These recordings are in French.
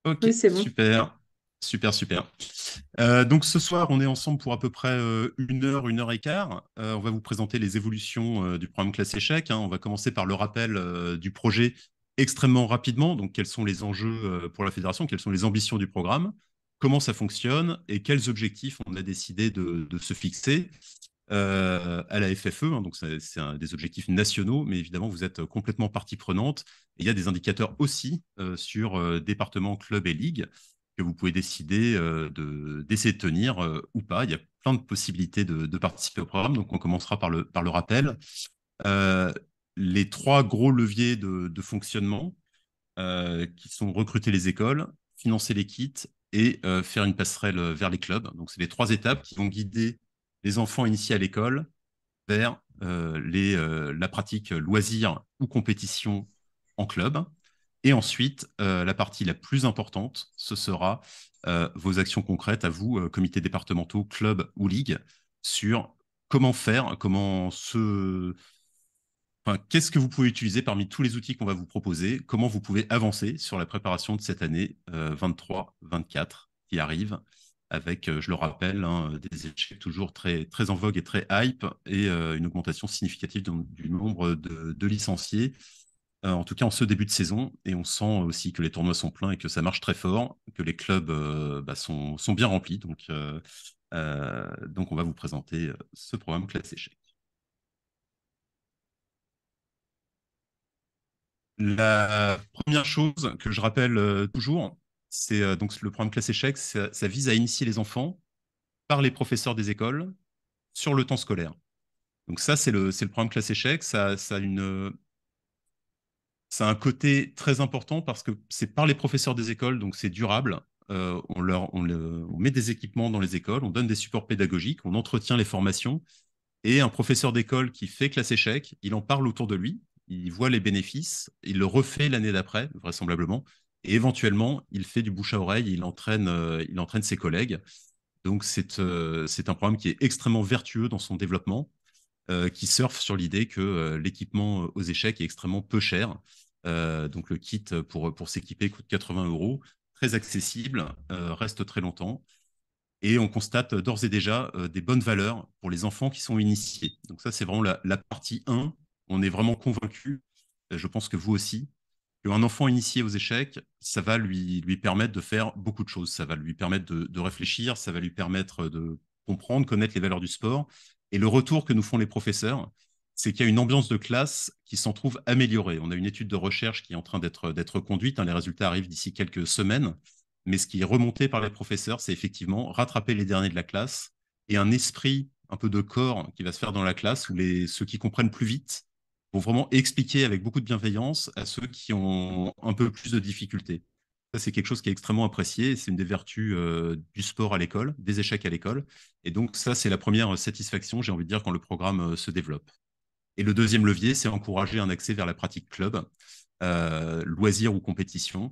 Ok, Oui, c'est bon. super, super, super. Donc ce soir, on est ensemble pour à peu près 1 heure et quart. On va vous présenter les évolutions du programme classe échec, hein. On va commencer par le rappel du projet extrêmement rapidement. Donc quels sont les enjeux pour la fédération, quelles sont les ambitions du programme, comment ça fonctionne et quels objectifs on a décidé de se fixer à la FFE, hein. Donc c'est des objectifs nationaux, mais évidemment, vous êtes complètement partie prenante. Et il y a des indicateurs aussi sur département, club et ligue que vous pouvez décider d'essayer de tenir ou pas. Il y a plein de possibilités de participer au programme. Donc, on commencera par le rappel. Euh, les trois gros leviers de fonctionnement qui sont recruter les écoles, financer les kits et faire une passerelle vers les clubs. Donc, c'est les trois étapes qui vont guider les enfants initiés à l'école vers la pratique loisirs ou compétition en club. Et ensuite, la partie la plus importante, ce sera vos actions concrètes à vous, comités départementaux, clubs ou ligues, sur comment faire, enfin, qu'est-ce que vous pouvez utiliser parmi tous les outils qu'on va vous proposer, comment vous pouvez avancer sur la préparation de cette année 23-24 qui arrive, avec, je le rappelle, hein, des échecs toujours très, très en vogue et très hype, et une augmentation significative du nombre de licenciés, en tout cas en ce début de saison. Et on sent aussi que les tournois sont pleins et que ça marche très fort, que les clubs sont bien remplis. Donc on va vous présenter ce programme classe échec. La première chose que je rappelle toujours, c'est donc le programme classe échec, ça vise à initier les enfants par les professeurs des écoles sur le temps scolaire. Donc ça, c'est le programme classe échec. Ça a un côté très important parce que c'est par les professeurs des écoles, donc c'est durable. On met des équipements dans les écoles, on donne des supports pédagogiques, on entretient les formations. Et un professeur d'école qui fait classe échec, il en parle autour de lui, il voit les bénéfices, il le refait l'année d'après, vraisemblablement, et éventuellement, il fait du bouche à oreille, il entraîne ses collègues. Donc, c'est un programme qui est extrêmement vertueux dans son développement, qui surfe sur l'idée que l'équipement aux échecs est extrêmement peu cher. Donc, le kit pour s'équiper coûte 80 euros, très accessible, reste très longtemps. Et on constate d'ores et déjà des bonnes valeurs pour les enfants qui sont initiés. Donc ça, c'est vraiment la partie 1. On est vraiment convaincu, je pense que vous aussi, qu'un enfant initié aux échecs, ça va lui permettre de faire beaucoup de choses. Ça va lui permettre de réfléchir, ça va lui permettre de comprendre, connaître les valeurs du sport. Et le retour que nous font les professeurs, c'est qu'il y a une ambiance de classe qui s'en trouve améliorée. On a une étude de recherche qui est en train d'être conduite, hein. Les résultats arrivent d'ici quelques semaines. Mais ce qui est remonté par les professeurs, c'est effectivement rattraper les derniers de la classe et un esprit un peu de corps qui va se faire dans la classe où ceux qui comprennent plus vite vont vraiment expliquer avec beaucoup de bienveillance à ceux qui ont un peu plus de difficultés. Ça, c'est quelque chose qui est extrêmement apprécié. C'est une des vertus du sport à l'école, des échecs à l'école. Et donc, ça, c'est la première satisfaction, j'ai envie de dire, quand le programme se développe. Et le deuxième levier, c'est encourager un accès vers la pratique club, loisirs ou compétition.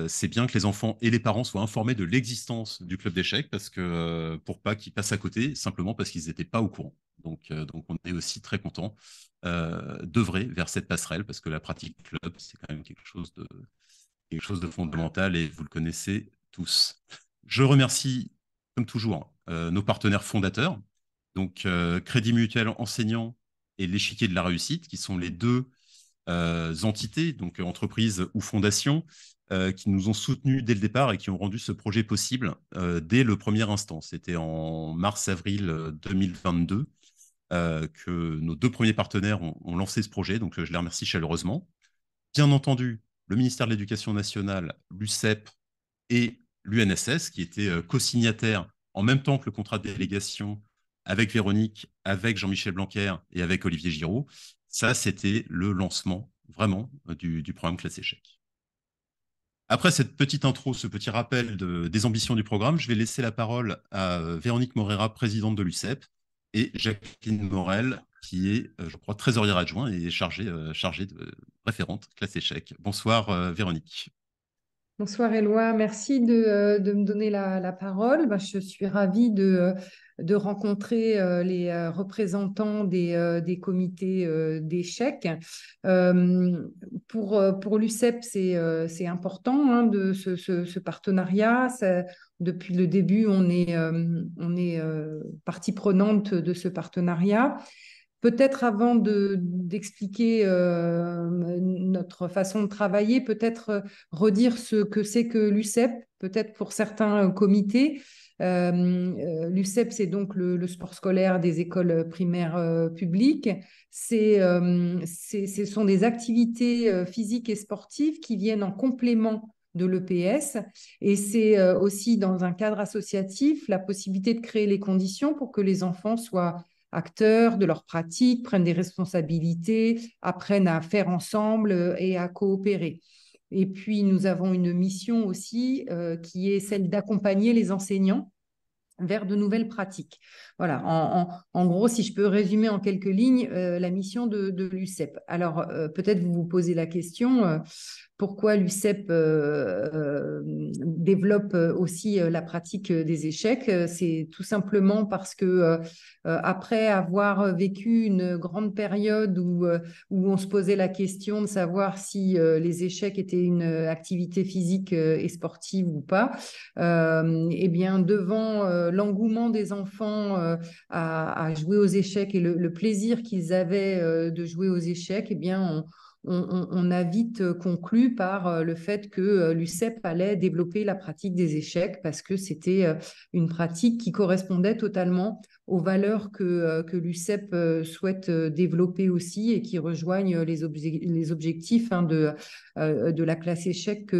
C'est bien que les enfants et les parents soient informés de l'existence du club d'échecs parce que pour pas qu'ils passent à côté simplement parce qu'ils n'étaient pas au courant. Donc on est aussi très content d'œuvrer vers cette passerelle parce que la pratique club c'est quand même quelque chose de fondamental et vous le connaissez tous. Je remercie comme toujours nos partenaires fondateurs, donc Crédit Mutuel enseignant et l'échiquier de la réussite qui sont les deux entités, donc entreprises ou fondations, qui nous ont soutenus dès le départ et qui ont rendu ce projet possible dès le premier instant. C'était en mars-avril 2022 que nos deux premiers partenaires ont lancé ce projet, donc je les remercie chaleureusement. Bien entendu, le ministère de l'Éducation nationale, l'UCEP et l'UNSS, qui étaient co-signataires en même temps que le contrat de délégation avec Véronique, avec Jean-Michel Blanquer et avec Olivier Giraud. Ça, c'était le lancement vraiment du programme Classe Échec. Après cette petite intro, ce petit rappel des ambitions du programme, je vais laisser la parole à Véronique Morera, présidente de l'UCEP, et Jacqueline Morel, qui est, je crois, trésorière adjoint et chargée de référente classe échec. Bonsoir, Véronique. Bonsoir Éloi, merci de me donner la parole. Ben, je suis ravie de rencontrer les représentants des comités d'échecs. Euh, pour l'UCEP, c'est important hein, ce partenariat. Depuis le début, on est partie prenante de ce partenariat. Peut-être avant d'expliquer notre façon de travailler, peut-être redire ce que c'est que l'UCEP, peut-être pour certains comités. L'UCEP, c'est donc le sport scolaire des écoles primaires publiques. Ce sont des activités physiques et sportives qui viennent en complément de l'EPS. Et c'est aussi dans un cadre associatif la possibilité de créer les conditions pour que les enfants soient acteurs de leurs pratiques, prennent des responsabilités, apprennent à faire ensemble et à coopérer. Et puis, nous avons une mission aussi qui est celle d'accompagner les enseignants vers de nouvelles pratiques. Voilà, en gros, si je peux résumer en quelques lignes la mission de l'UCEP. Alors, peut-être vous vous posez la question, pourquoi l'UCEP développe aussi la pratique des échecs. C'est tout simplement parce que après avoir vécu une grande période où on se posait la question de savoir si les échecs étaient une activité physique et sportive ou pas, eh bien devant l'engouement des enfants à jouer aux échecs et le plaisir qu'ils avaient de jouer aux échecs, eh bien on a vite conclu par le fait que l'UCEP allait développer la pratique des échecs parce que c'était une pratique qui correspondait totalement aux valeurs que l'UCEP souhaite développer aussi et qui rejoignent les objectifs hein, de la classe échec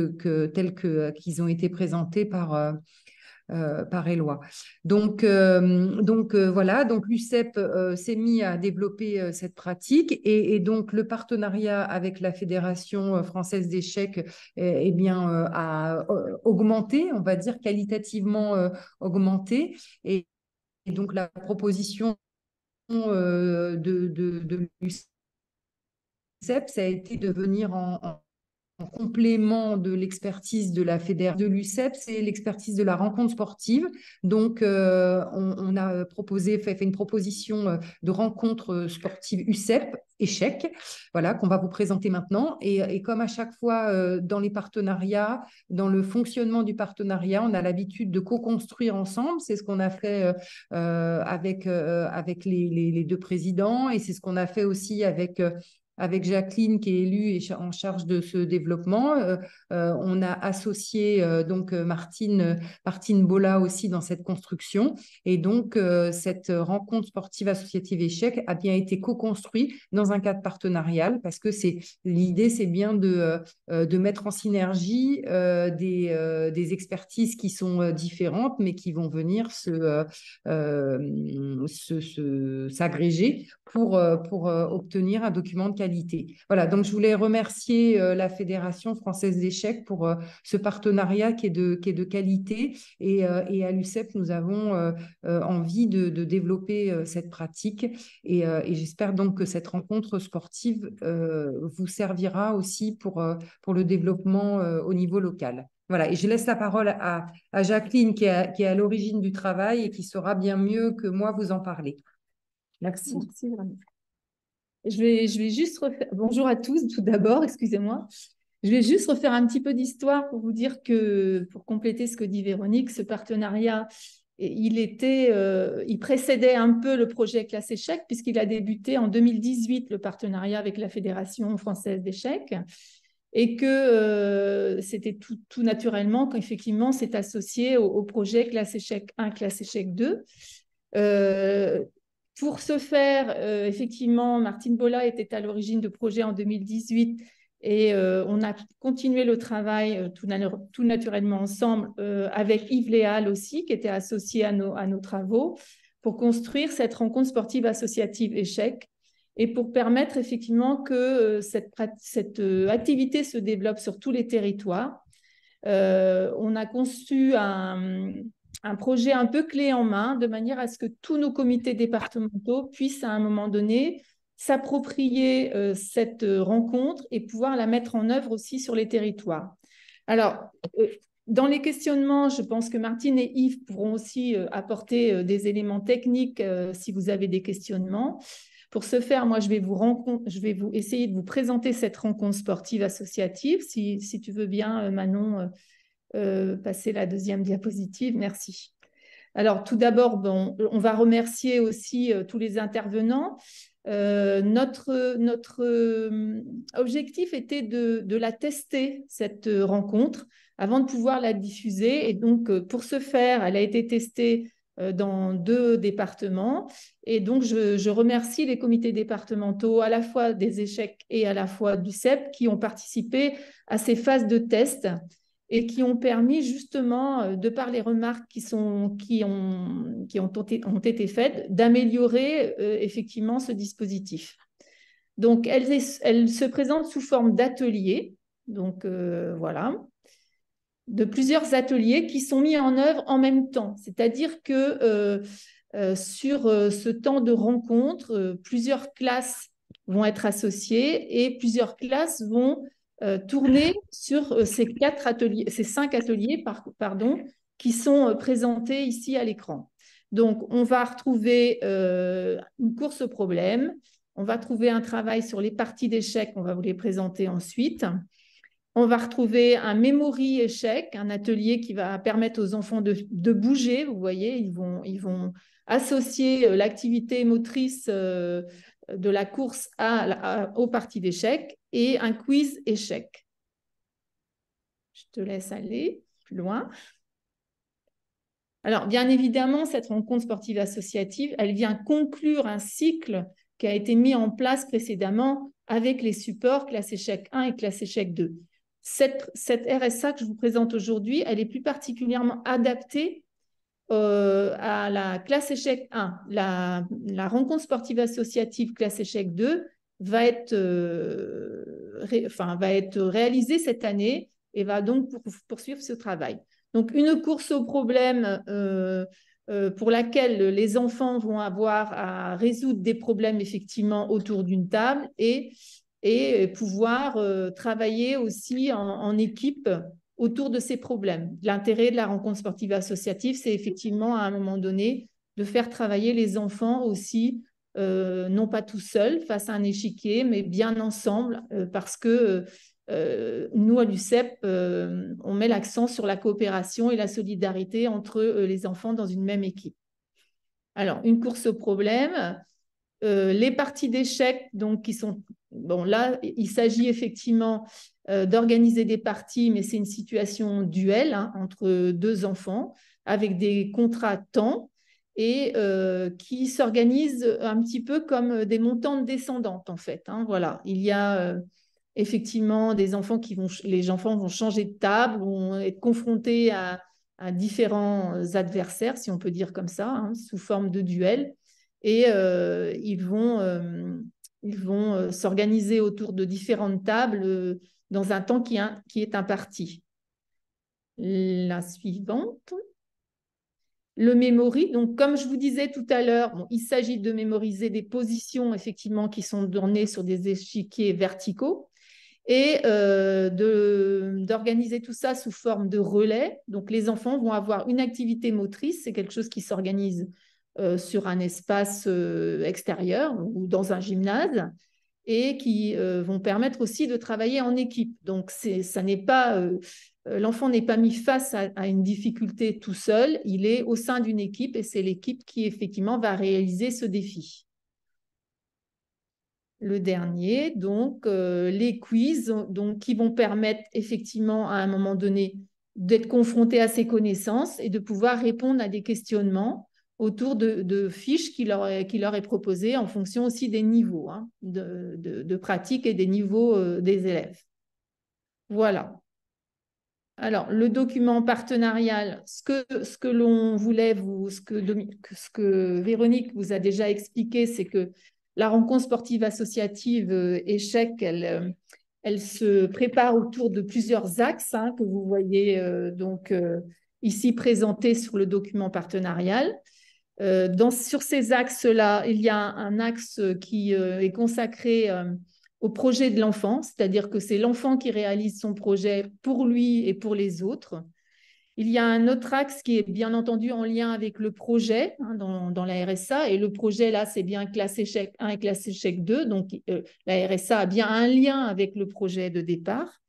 tels qu'ils ont été présentés par Éloi. Voilà, donc l'UCEP s'est mis à développer cette pratique et donc le partenariat avec la Fédération française d'échecs eh bien, a augmenté, on va dire qualitativement augmenté. Et donc la proposition de l'UCEP, ça a été de venir en complément de l'expertise de la fédération de l'UCEP, c'est l'expertise de la rencontre sportive. Donc, on a fait une proposition de rencontre sportive UCEP, échec, voilà, qu'on va vous présenter maintenant. Et comme à chaque fois dans les partenariats, dans le fonctionnement du partenariat, on a l'habitude de co-construire ensemble. C'est ce qu'on a fait avec les deux présidents et c'est ce qu'on a fait aussi avec Jacqueline qui est élue et en charge de ce développement. On a associé donc Martine Bola aussi dans cette construction. Et donc, cette rencontre sportive associative échec a bien été co-construite dans un cadre partenarial parce que l'idée, c'est bien de mettre en synergie des expertises qui sont différentes, mais qui vont venir s'agréger pour obtenir un document de qualité. Voilà, donc je voulais remercier la Fédération française d'échecs pour ce partenariat qui est de qualité et à l'UCEP, nous avons envie de développer cette pratique et j'espère donc que cette rencontre sportive vous servira aussi pour le développement au niveau local. Voilà, et je laisse la parole à Jacqueline qui est à l'origine du travail et qui saura bien mieux que moi vous en parler. Merci. Merci vraiment. Je vais juste refaire... Bonjour à tous, tout d'abord, excusez-moi. Je vais juste refaire un petit peu d'histoire pour vous dire que, pour compléter ce que dit Véronique, ce partenariat, il précédait un peu le projet Classe Échec, puisqu'il a débuté en 2018, le partenariat avec la Fédération française d'échecs, et que c'était tout naturellement qu'effectivement, c'est associé au projet Classe Échec 1, Classe Échec 2. Pour ce faire, effectivement, Martine Bola était à l'origine du projet en 2018 et on a continué le travail tout naturellement ensemble avec Yves Léal aussi, qui était associé à nos travaux, pour construire cette rencontre sportive associative échec et pour permettre effectivement que cette activité se développe sur tous les territoires. On a conçu un projet un peu clé en main, de manière à ce que tous nos comités départementaux puissent à un moment donné s'approprier cette rencontre et pouvoir la mettre en œuvre aussi sur les territoires. Alors, dans les questionnements, je pense que Martine et Yves pourront aussi apporter des éléments techniques si vous avez des questionnements. Pour ce faire, moi, je vais vous essayer de vous présenter cette rencontre sportive associative. Si tu veux bien, Manon, passer la deuxième diapositive. Merci. Alors, tout d'abord, bon, on va remercier aussi tous les intervenants. Notre objectif était de la tester, cette rencontre, avant de pouvoir la diffuser. Et donc, pour ce faire, elle a été testée dans 2 départements. Et donc, je remercie les comités départementaux, à la fois des échecs et à la fois du CEP, qui ont participé à ces phases de test et qui ont permis justement, de par les remarques qui ont été faites, d'améliorer effectivement ce dispositif. Donc, elle se présente sous forme d'ateliers, donc voilà, de plusieurs ateliers qui sont mis en œuvre en même temps. C'est-à-dire que sur ce temps de rencontre, plusieurs classes vont être associées et plusieurs classes vont tourner sur ces 5 ateliers qui sont présentés ici à l'écran. Donc, on va retrouver une course au problème, on va trouver un travail sur les parties d'échecs, on va vous les présenter ensuite. On va retrouver un memory échec, un atelier qui va permettre aux enfants de bouger. Vous voyez, ils vont associer l'activité motrice de la course aux parties d'échecs et un quiz échec. Je te laisse aller plus loin. Alors, bien évidemment, cette rencontre sportive associative, elle vient conclure un cycle qui a été mis en place précédemment avec les supports classe échec 1 et classe échec 2. Cette RSA que je vous présente aujourd'hui, elle est plus particulièrement adaptée à la classe échec 1. La rencontre sportive associative classe échec 2 va être réalisée cette année et va donc poursuivre ce travail. Donc, une course au problème pour laquelle les enfants vont avoir à résoudre des problèmes effectivement autour d'une table et pouvoir travailler aussi en équipe autour de ces problèmes. L'intérêt de la rencontre sportive associative, c'est effectivement à un moment donné de faire travailler les enfants aussi, non pas tout seuls face à un échiquier, mais bien ensemble, parce que nous, à l'UCEP, on met l'accent sur la coopération et la solidarité entre les enfants dans une même équipe. Alors, une course au problème, les parties d'échecs, donc qui sont... Bon, là, il s'agit effectivement d'organiser des parties, mais c'est une situation duel entre 2 enfants avec des contrats temps et qui s'organisent un petit peu comme des montantes descendantes, en fait. Voilà, il y a effectivement des enfants les enfants vont changer de table, vont être confrontés à différents adversaires, si on peut dire comme ça, sous forme de duel. Et ils vont s'organiser autour de différentes tables dans un temps qui est imparti. La suivante. Le memory, donc comme je vous disais tout à l'heure, il s'agit de mémoriser des positions effectivement qui sont données sur des échiquiers verticaux et d'organiser tout ça sous forme de relais. Donc les enfants vont avoir une activité motrice, c'est quelque chose qui s'organise sur un espace extérieur ou dans un gymnase et qui vont permettre aussi de travailler en équipe. Donc, l'enfant n'est pas mis face à une difficulté tout seul, il est au sein d'une équipe et c'est l'équipe qui effectivement va réaliser ce défi. Le dernier, donc les quiz, donc, qui vont permettre effectivement à un moment donné d'être confronté à ses connaissances et de pouvoir répondre à des questionnements autour de fiches qui leur est proposées en fonction aussi des niveaux de pratique et des niveaux des élèves. Voilà. Alors, le document partenarial, ce que l'on voulait ce que Véronique vous a déjà expliqué, c'est que la rencontre sportive associative échec, elle se prépare autour de plusieurs axes que vous voyez ici présentés sur le document partenarial. Sur ces axes-là, il y a un axe qui est consacré au projet de l'enfant, c'est-à-dire que c'est l'enfant qui réalise son projet pour lui et pour les autres. Il y a un autre axe qui est bien entendu en lien avec le projet dans la RSA. Et le projet, là, c'est bien classe échec 1 et classe échec 2. Donc, la RSA a bien un lien avec le projet de départ.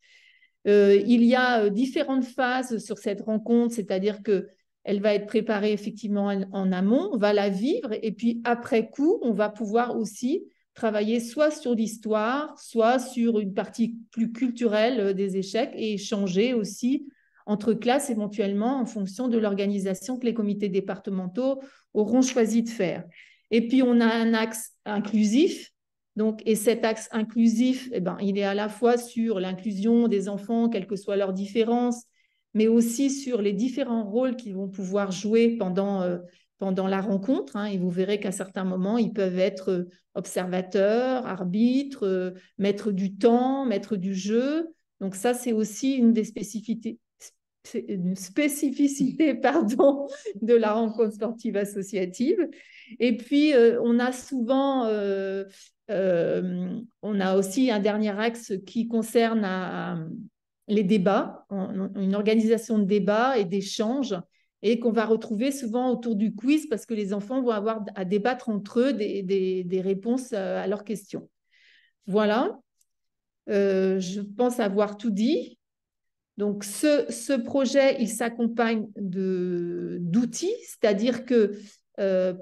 Il y a différentes phases sur cette rencontre, c'est-à-dire qu'elle va être préparée effectivement en amont, on va la vivre et puis après coup, on va pouvoir aussi travailler soit sur l'histoire, soit sur une partie plus culturelle des échecs et échanger aussi entre classes éventuellement en fonction de l'organisation que les comités départementaux auront choisi de faire. Et puis, on a un axe inclusif. Donc, et cet axe inclusif, il est à la fois sur l'inclusion des enfants, quelles que soient leurs différences, mais aussi sur les différents rôles qu'ils vont pouvoir jouer pendant la rencontre. Et vous verrez qu'à certains moments, ils peuvent être observateurs, arbitres, maîtres du temps, maîtres du jeu. Donc ça, c'est aussi une des spécificités de la rencontre sportive associative. Et puis, on a souvent, on a aussi un dernier axe qui concerne les débats, une organisation de débats et d'échanges, et qu'on va retrouver souvent autour du quiz parce que les enfants vont avoir à débattre entre eux des réponses à leurs questions. Voilà, je pense avoir tout dit. Donc, ce projet, il s'accompagne d'outils, c'est-à-dire que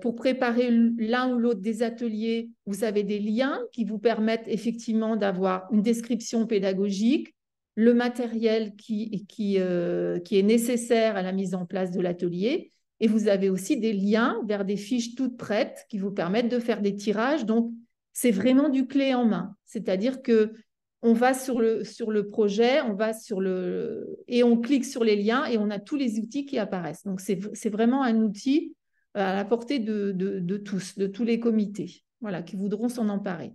pour préparer l'un ou l'autre des ateliers, vous avez des liens qui vous permettent effectivement d'avoir une description pédagogique, le matériel qui est nécessaire à la mise en place de l'atelier, et vous avez aussi des liens vers des fiches toutes prêtes qui vous permettent de faire des tirages. Donc, c'est vraiment du clé en main, c'est-à-dire que on va sur le projet, et on clique sur les liens et on a tous les outils qui apparaissent. Donc, c'est vraiment un outil à la portée de tous, de tous les comités, voilà, qui voudront s'en emparer.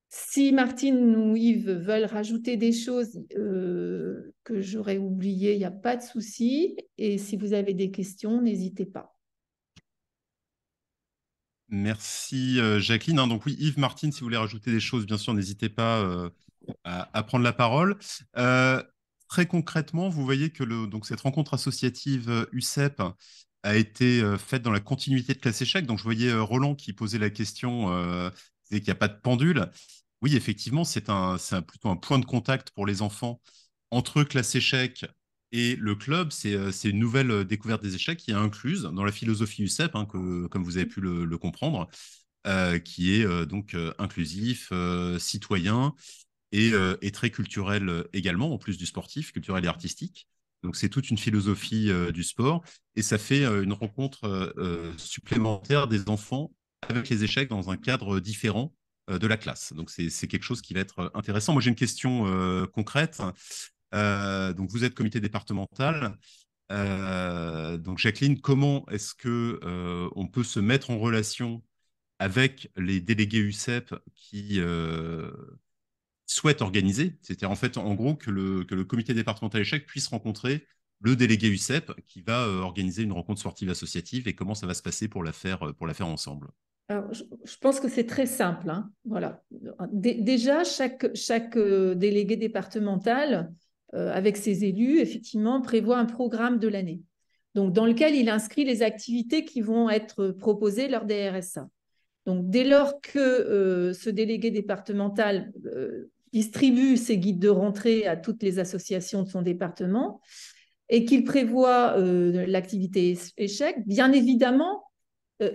Si Martine ou Yves veulent rajouter des choses que j'aurais oubliées, il n'y a pas de souci. Et si vous avez des questions, n'hésitez pas. Merci Jacqueline. Donc oui, Yves, Martine, si vous voulez rajouter des choses, bien sûr, n'hésitez pas à prendre la parole. Très concrètement, vous voyez que donc cette rencontre associative UCEP a été faite dans la continuité de Classe Échec. Donc je voyais Roland qui posait la question, qu'il n'y a pas de pendule. Oui, effectivement, c'est plutôt un point de contact pour les enfants entre Classe Échec et le club. C'est une nouvelle découverte des échecs qui est incluse dans la philosophie UCEP, comme vous avez pu le comprendre, qui est donc inclusif, citoyen et très culturel également, en plus du sportif, culturel et artistique. Donc c'est toute une philosophie du sport et ça fait une rencontre supplémentaire des enfants avec les échecs dans un cadre différent de la classe. Donc c'est quelque chose qui va être intéressant. Moi j'ai une question concrète. Donc vous êtes comité départemental. Donc Jacqueline, comment est-ce que on peut se mettre en relation avec les délégués UCEP qui souhaitent organiser, c'est-à-dire en fait en gros que le comité départemental échec puisse rencontrer le délégué UCEP qui va organiser une rencontre sportive associative et comment ça va se passer pour la faire ensemble. Alors, je pense que c'est très simple. Voilà. Déjà, chaque délégué départemental, avec ses élus, effectivement, prévoit un programme de l'année. Donc, dans lequel il inscrit les activités qui vont être proposées lors des RSA. Donc, dès lors que ce délégué départemental distribue ses guides de rentrée à toutes les associations de son département et qu'il prévoit l'activité échec, bien évidemment,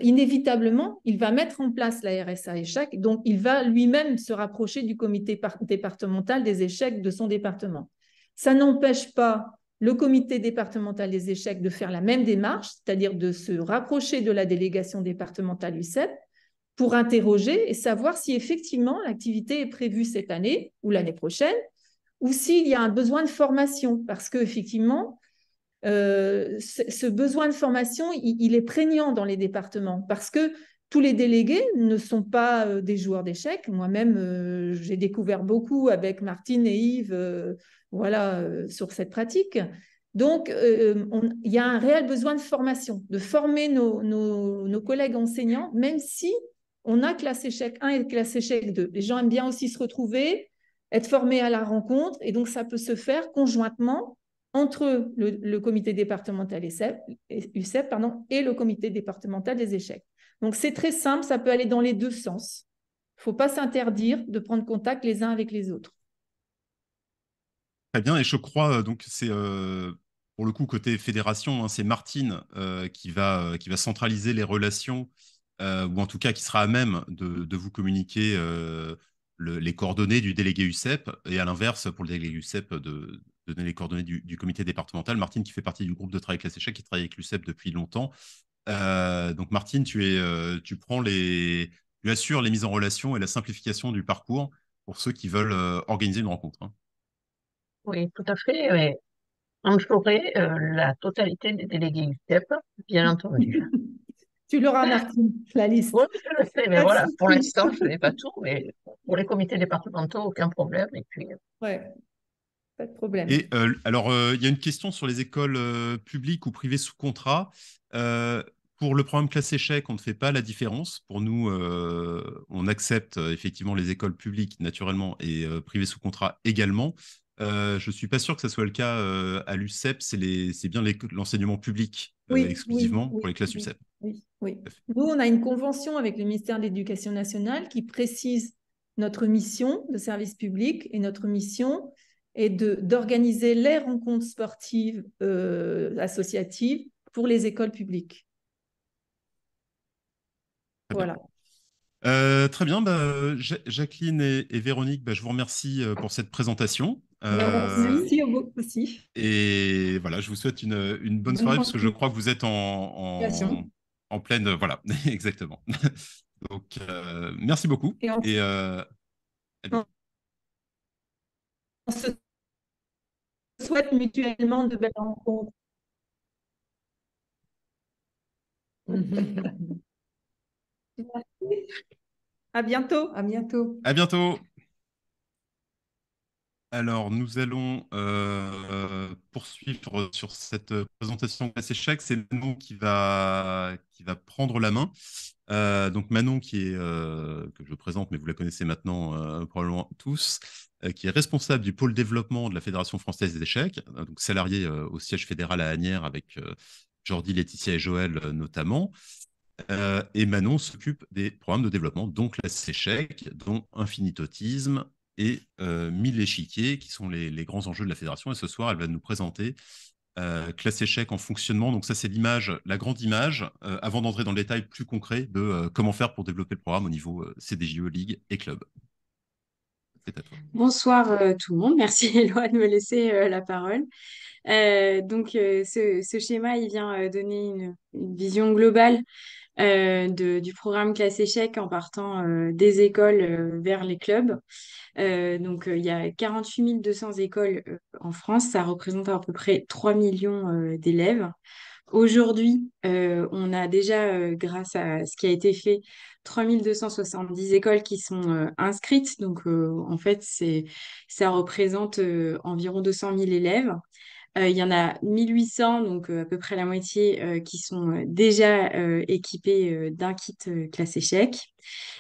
inévitablement, il va mettre en place la RSA échec, donc il va lui-même se rapprocher du comité départemental des échecs de son département. Ça n'empêche pas le comité départemental des échecs de faire la même démarche, c'est-à-dire de se rapprocher de la délégation départementale UCEP pour interroger et savoir si effectivement l'activité est prévue cette année ou l'année prochaine, ou s'il y a un besoin de formation, parce qu'effectivement, ce besoin de formation, il est prégnant dans les départements parce que tous les délégués ne sont pas des joueurs d'échecs. Moi-même, j'ai découvert beaucoup avec Martine et Yves sur cette pratique. Donc, il y a un réel besoin de formation, de former nos collègues enseignants, même si on a classe échec 1 et classe échec 2. Les gens aiment bien aussi se retrouver, être formés à la rencontre, et donc ça peut se faire conjointement entre le comité départemental UCEP et le comité départemental des échecs. Donc c'est très simple, ça peut aller dans les deux sens. Il ne faut pas s'interdire de prendre contact les uns avec les autres. Très bien, et je crois, donc c'est pour le coup côté fédération, hein, c'est Martine qui va centraliser les relations, ou en tout cas qui sera à même de vous communiquer les coordonnées du délégué UCEP, et à l'inverse, pour le délégué UCEP, de donner les coordonnées du comité départemental. Martine, qui fait partie du groupe de travail classe échec, qui travaille avec l'UCEP depuis longtemps. Donc Martine, tu assures les mises en relation et la simplification du parcours pour ceux qui veulent organiser une rencontre, hein. Oui, tout à fait. Oui. On ferait la totalité des délégués UCEP, bien entendu. Tu l'auras, Martine, la liste. Oui, je le sais, mais Pas de voilà, pour souci. l'instant, je n'ai pas tout, mais pour les comités départementaux, aucun problème. Et puis, Ouais, pas de problème. Et alors, il y a une question sur les écoles publiques ou privées sous contrat. Pour le programme classe échec, on ne fait pas la différence. Pour nous, on accepte effectivement les écoles publiques naturellement et privées sous contrat également. Je ne suis pas sûr que ce soit le cas à l'UCEP. C'est bien l'enseignement public Oui, exclusivement oui, pour les classes oui, UCEP. oui, oui. Nous, on a une convention avec le ministère de l'Éducation nationale qui précise notre mission de service public, et notre mission est d'organiser les rencontres sportives associatives pour les écoles publiques. Très bien. Voilà. Très bien, bah, Jacqueline et Véronique, bah, je vous remercie pour cette présentation. Merci aussi. Et voilà, je vous souhaite une bonne soirée parce que je crois que vous êtes en pleine. Voilà, exactement. Donc, merci beaucoup. Et on, Et à bientôt. on se souhaite mutuellement de belles rencontres. À bientôt. À bientôt. À bientôt. Alors, nous allons poursuivre sur cette présentation classe échec. C'est Manon qui va prendre la main. Donc Manon, que je présente, mais vous la connaissez maintenant probablement tous, qui est responsable du pôle développement de la Fédération française des échecs, donc salarié au siège fédéral à Asnières avec Jordi, Laetitia et Joël notamment. Et Manon s'occupe des programmes de développement, donc classe échec, dont infinitétisme et 1000 échiquiers, qui sont les grands enjeux de la fédération. Et ce soir, elle va nous présenter classe échec en fonctionnement. Donc ça, c'est l'image, la grande image, avant d'entrer dans le détail plus concret de comment faire pour développer le programme au niveau CDJE, Ligue et Club. C'est à toi. Bonsoir tout le monde, merci Éloi de me laisser la parole. Ce schéma, il vient donner une vision globale du programme classe échec en partant des écoles vers les clubs. Il y a 48 200 écoles en France, ça représente à peu près 3 millions d'élèves. Aujourd'hui, on a déjà, grâce à ce qui a été fait, 3270 écoles qui sont inscrites. En fait, ça représente environ 200 000 élèves. Il y en a 1800, donc à peu près la moitié, qui sont déjà équipés d'un kit classe échec.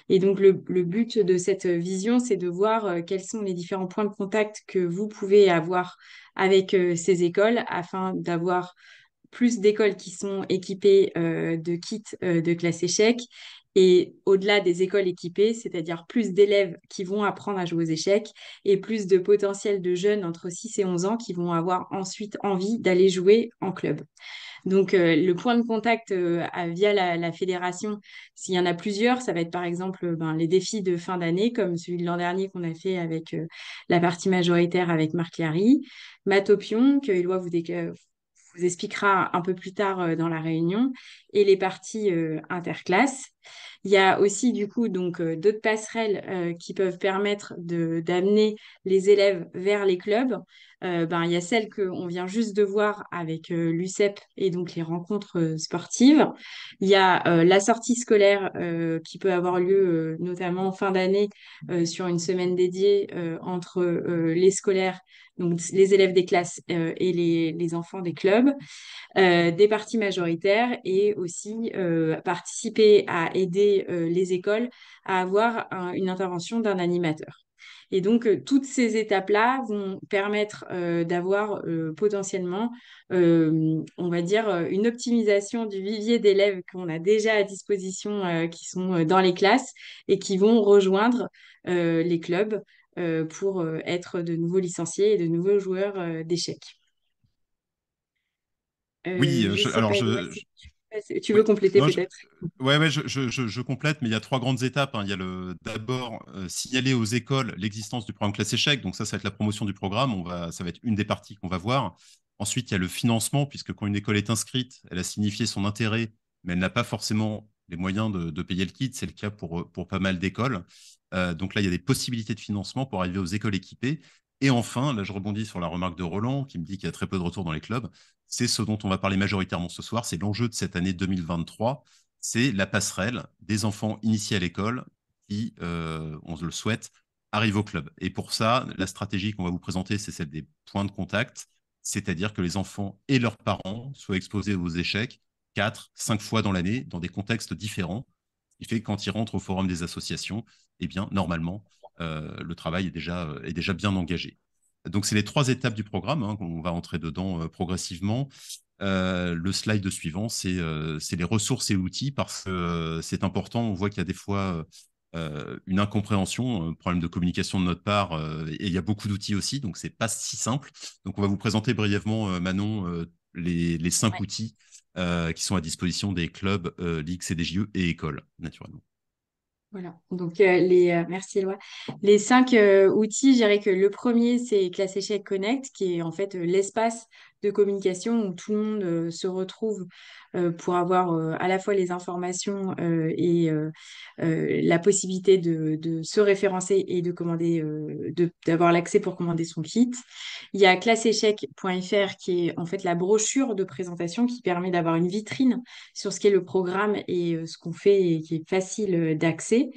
Et donc, le but de cette vision, c'est de voir quels sont les différents points de contact que vous pouvez avoir avec ces écoles afin d'avoir plus d'écoles qui sont équipées de kits de classe échec. Et au-delà des écoles équipées, c'est-à-dire plus d'élèves qui vont apprendre à jouer aux échecs et plus de potentiel de jeunes entre 6 et 11 ans qui vont avoir ensuite envie d'aller jouer en club. Donc, le point de contact via la fédération, s'il y en a plusieurs, ça va être par exemple les défis de fin d'année, comme celui de l'an dernier qu'on a fait avec la partie majoritaire avec Marc Larry, Matopion, que Éloi vous expliquera un peu plus tard dans la réunion, et les parties interclasses. Il y a aussi du coup d'autres passerelles qui peuvent permettre d'amener les élèves vers les clubs. Il y a celle qu'on vient juste de voir avec l'UCEP et donc les rencontres sportives. Il y a la sortie scolaire qui peut avoir lieu notamment en fin d'année sur une semaine dédiée entre les scolaires, donc les élèves des classes et les enfants des clubs. Des parties majoritaires et aussi participer à aider les écoles à avoir une intervention d'un animateur. Et donc, toutes ces étapes-là vont permettre d'avoir potentiellement, on va dire, une optimisation du vivier d'élèves qu'on a déjà à disposition, qui sont dans les classes et qui vont rejoindre les clubs pour être de nouveaux licenciés et de nouveaux joueurs d'échecs. Oui, Je sais alors pas, Éloi, tu oui, veux compléter non, peut-être? ouais, je complète, mais il y a trois grandes étapes, hein. Il y a d'abord signaler aux écoles l'existence du programme classe échec. Donc ça va être la promotion du programme. Ça va être une des parties qu'on va voir. Ensuite, il y a le financement, puisque quand une école est inscrite, elle a signifié son intérêt, mais elle n'a pas forcément les moyens de payer le kit. C'est le cas pour pas mal d'écoles. Donc là, il y a des possibilités de financement pour arriver aux écoles équipées. Et enfin, là, je rebondis sur la remarque de Roland, qui me dit qu'il y a très peu de retours dans les clubs. C'est ce dont on va parler majoritairement ce soir. C'est l'enjeu de cette année 2023. C'est la passerelle des enfants initiés à l'école qui, on le souhaite, arrivent au club. Et pour ça, la stratégie qu'on va vous présenter, c'est celle des points de contact, c'est-à-dire que les enfants et leurs parents soient exposés aux échecs 4, 5 fois dans l'année, dans des contextes différents, ce qui fait que quand ils rentrent au forum des associations, eh bien, normalement, le travail est déjà bien engagé. Donc, c'est les trois étapes du programme, hein, qu'on va entrer dedans progressivement. Le slide suivant, c'est les ressources et outils parce que c'est important. On voit qu'il y a des fois une incompréhension, un problème de communication de notre part, et il y a beaucoup d'outils aussi, donc c'est pas si simple. Donc on va vous présenter brièvement, Manon, les 5 outils qui sont à disposition des clubs, ligues, CDJE et écoles, naturellement. Voilà, donc merci Éloi. Les 5 outils, je dirais que le premier, c'est Classe Échec Connect, qui est en fait l'espace de communication où tout le monde se retrouve pour avoir à la fois les informations et la possibilité de se référencer et de commander, d'avoir l'accès pour commander son kit. Il y a classeéchec.fr qui est en fait la brochure de présentation qui permet d'avoir une vitrine sur ce qu'est le programme et ce qu'on fait et qui est facile d'accès.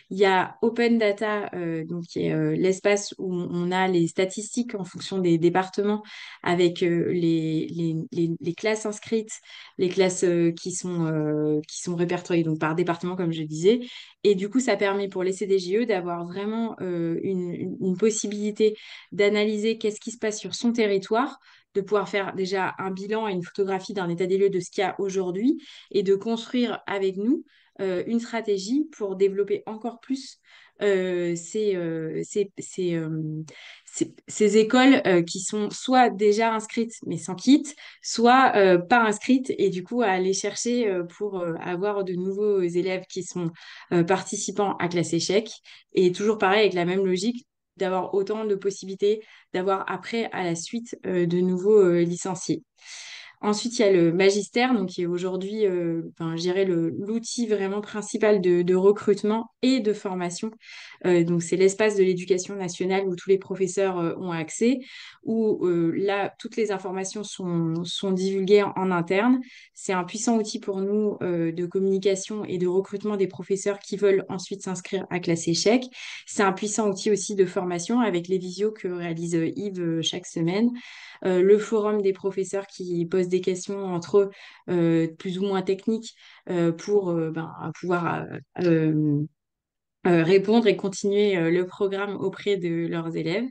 Il y a Open Data, donc qui est l'espace où on a les statistiques en fonction des départements avec les classes inscrites, les classes qui sont répertoriées donc par département, comme je disais. Et du coup, ça permet pour les CDJE d'avoir vraiment une possibilité d'analyser qu'est-ce qui se passe sur son territoire, de pouvoir faire déjà un bilan et une photographie d'un état des lieux de ce qu'il y a aujourd'hui et de construire avec nous une stratégie pour développer encore plus ces écoles qui sont soit déjà inscrites mais sans kit, soit pas inscrites et du coup à aller chercher pour avoir de nouveaux élèves qui sont participants à classe échec. Et toujours pareil avec la même logique d'avoir autant de possibilités d'avoir après à la suite de nouveaux licenciés. Ensuite, il y a le magistère, donc qui est aujourd'hui, enfin, je dirais, l'outil vraiment principal de recrutement et de formation. Donc, c'est l'espace de l'éducation nationale où tous les professeurs ont accès, où là, toutes les informations sont divulguées en interne. C'est un puissant outil pour nous de communication et de recrutement des professeurs qui veulent ensuite s'inscrire à classe échec. C'est un puissant outil aussi de formation avec les visios que réalise Yves chaque semaine. Le forum des professeurs qui posent des questions entre eux, plus ou moins techniques, pour pouvoir répondre et continuer le programme auprès de leurs élèves.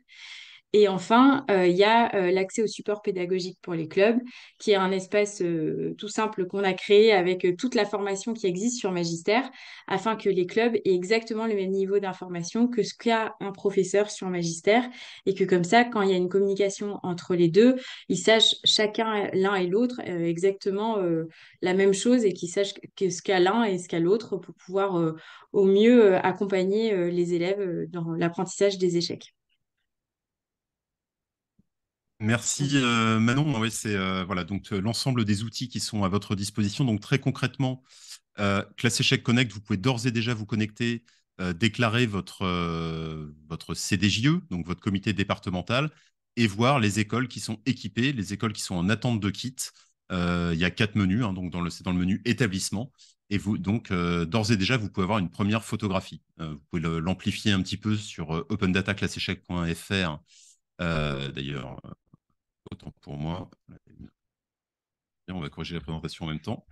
Et enfin, il y a l'accès au support pédagogique pour les clubs, qui est un espace tout simple qu'on a créé avec toute la formation qui existe sur Magistère, afin que les clubs aient exactement le même niveau d'information que ce qu'a un professeur sur Magistère, et que comme ça, quand il y a une communication entre les deux, ils sachent chacun, l'un et l'autre, exactement la même chose, et qu'ils sachent que ce qu'a l'un et ce qu'a l'autre pour pouvoir au mieux accompagner les élèves dans l'apprentissage des échecs. Merci Manon. Oui, c'est voilà, donc l'ensemble des outils qui sont à votre disposition. Donc très concrètement, Classe Échec Connect, vous pouvez d'ores et déjà vous connecter, déclarer votre CDJE, donc votre comité départemental, et voir les écoles qui sont équipées, les écoles qui sont en attente de kit. Il y a 4 menus, hein, donc c'est dans le menu établissement. Et vous, donc, d'ores et déjà, vous pouvez avoir une première photographie. Vous pouvez l'amplifier un petit peu sur opendata-classéchec.fr. D'ailleurs, autant pour moi. On va corriger la présentation en même temps.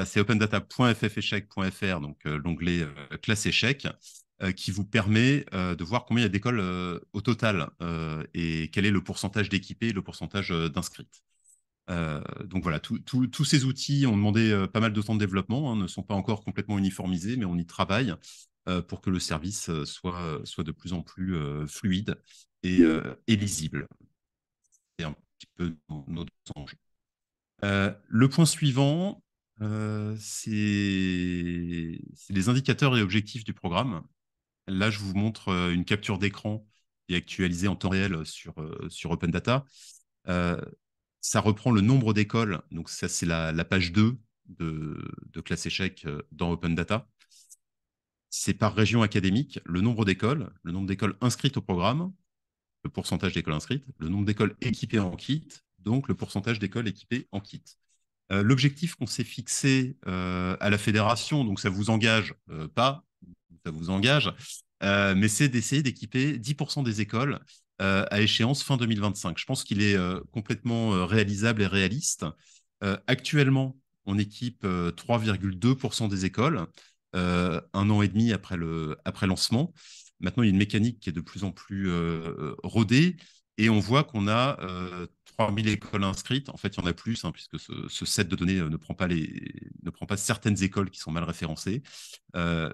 C'est opendata.fféchec.fr, donc l'onglet classe échec, qui vous permet de voir combien il y a d'écoles au total et quel est le pourcentage d'équipés, le pourcentage d'inscrites. Donc voilà, tous ces outils ont demandé pas mal de temps de développement, hein, ne sont pas encore complètement uniformisés, mais on y travaille pour que le service soit de plus en plus fluide et lisible. C'est un petit peu notre enjeu. Le point suivant, c'est les indicateurs et objectifs du programme. Là, je vous montre une capture d'écran qui est actualisée en temps réel sur Open Data. Ça reprend le nombre d'écoles. Donc, ça, c'est la page 2 de classe échec dans Open Data. C'est par région académique, le nombre d'écoles inscrites au programme, le pourcentage d'écoles inscrites, le nombre d'écoles équipées en kit, donc le pourcentage d'écoles équipées en kit. L'objectif qu'on s'est fixé à la fédération, donc ça vous engage pas, ça vous engage, mais c'est d'essayer d'équiper 10% des écoles à échéance fin 2025. Je pense qu'il est complètement réalisable et réaliste. Actuellement, on équipe 3,2% des écoles, un an et demi après lancement. Maintenant, il y a une mécanique qui est de plus en plus rodée. Et on voit qu'on a 3000 écoles inscrites. En fait, il y en a plus, hein, puisque ce set de données ne prend pas certaines écoles qui sont mal référencées.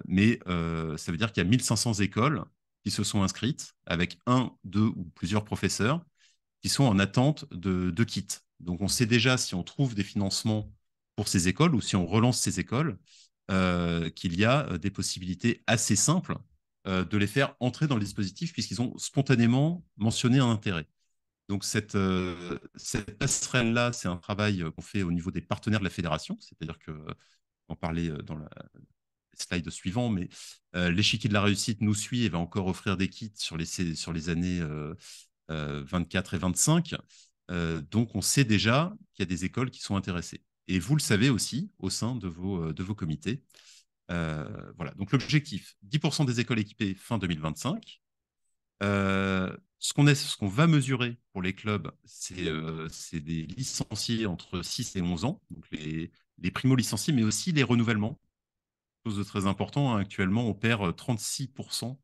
Mais ça veut dire qu'il y a 1500 écoles qui se sont inscrites avec un, deux ou plusieurs professeurs qui sont en attente de kits. Donc, on sait déjà si on trouve des financements pour ces écoles ou si on relance ces écoles, qu'il y a des possibilités assez simples de les faire entrer dans le dispositif puisqu'ils ont spontanément mentionné un intérêt. Donc, cette passerelle-là, c'est un travail qu'on fait au niveau des partenaires de la fédération, c'est-à-dire que, on parlait dans les slides suivants, mais l'échiquier de la réussite nous suit et va encore offrir des kits sur les années 24 et 25. Donc, on sait déjà qu'il y a des écoles qui sont intéressées. Et vous le savez aussi au sein de vos comités. Voilà. Donc, l'objectif, 10% des écoles équipées fin 2025. Ce qu'on va mesurer pour les clubs, c'est des licenciés entre 6 et 11 ans, donc les primo-licenciés, mais aussi les renouvellements. Chose de très important, hein. Actuellement, on perd 36%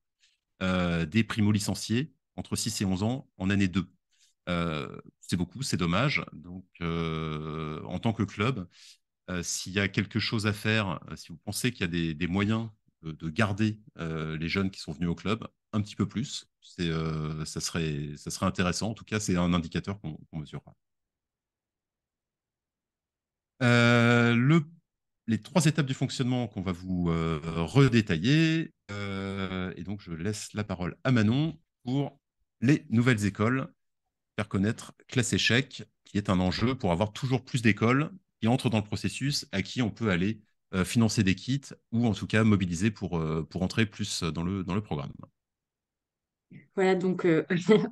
des primo-licenciés entre 6 et 11 ans en année 2. C'est beaucoup, c'est dommage. Donc, en tant que club, s'il y a quelque chose à faire, si vous pensez qu'il y a des moyens de garder les jeunes qui sont venus au club un petit peu plus, ça serait intéressant. En tout cas, c'est un indicateur qu'on mesurera. Les 3 étapes du fonctionnement qu'on va vous redétailler. Et donc, je laisse la parole à Manon pour les nouvelles écoles, faire connaître Classe Échec, qui est un enjeu pour avoir toujours plus d'écoles qui entrent dans le processus, à qui on peut aller financer des kits ou en tout cas mobiliser pour entrer plus dans le programme. Voilà, donc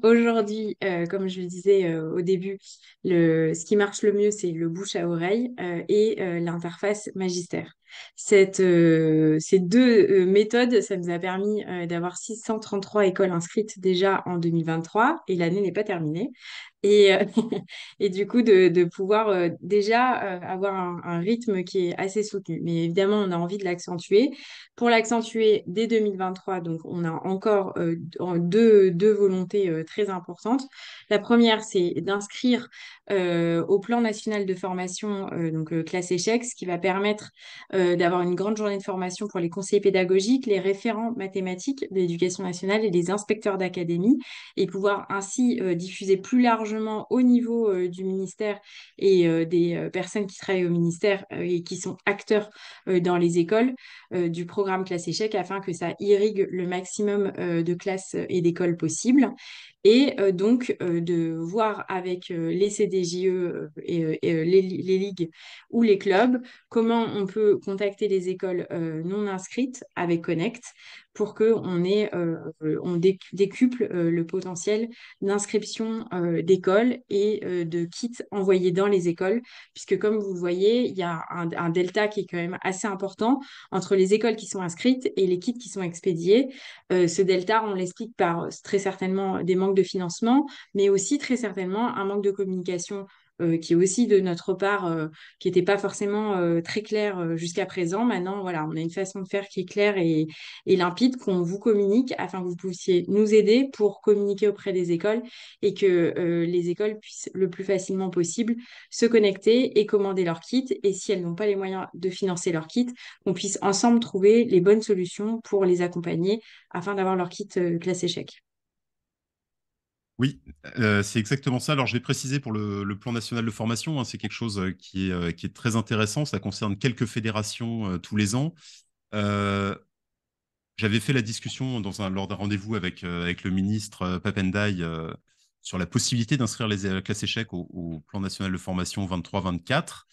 aujourd'hui, comme je le disais au début, ce qui marche le mieux, c'est le bouche à oreille et l'interface magistère. Ces 2 méthodes, ça nous a permis d'avoir 633 écoles inscrites déjà en 2023 et l'année n'est pas terminée. Et, et du coup, de pouvoir déjà avoir un rythme qui est assez soutenu. Mais évidemment, on a envie de l'accentuer. Pour l'accentuer dès 2023, donc on a encore deux volontés très importantes. La première, c'est d'inscrire au plan national de formation, donc classe échec, ce qui va permettre d'avoir une grande journée de formation pour les conseillers pédagogiques, les référents mathématiques de l'éducation nationale et les inspecteurs d'académie, et pouvoir ainsi diffuser plus largement au niveau du ministère et des personnes qui travaillent au ministère et qui sont acteurs dans les écoles du programme classe échec afin que ça irrigue le maximum de classes et d'écoles possibles. Et donc de voir avec les CDJE et les ligues ou les clubs comment on peut contacter les écoles non inscrites avec Connect pour qu'on décuple le potentiel d'inscription d'écoles et de kits envoyés dans les écoles, puisque comme vous le voyez, il y a un delta qui est quand même assez important entre les écoles qui sont inscrites et les kits qui sont expédiés. Ce delta, on l'explique par très certainement des manques manque de financement, mais aussi très certainement un manque de communication qui est aussi de notre part, qui n'était pas forcément très clair jusqu'à présent. Maintenant, voilà, on a une façon de faire qui est claire et limpide qu'on vous communique afin que vous puissiez nous aider pour communiquer auprès des écoles et que les écoles puissent le plus facilement possible se connecter et commander leur kit. Et si elles n'ont pas les moyens de financer leur kit, on puisse ensemble trouver les bonnes solutions pour les accompagner afin d'avoir leur kit classe échec. Oui, c'est exactement ça. Alors, je vais préciser pour le plan national de formation, hein, c'est quelque chose qui est très intéressant. Ça concerne quelques fédérations tous les ans. Euh, J'avais fait la discussion lors d'un rendez-vous avec le ministre Pap Ndiaye sur la possibilité d'inscrire les classes échecs au plan national de formation 23-24.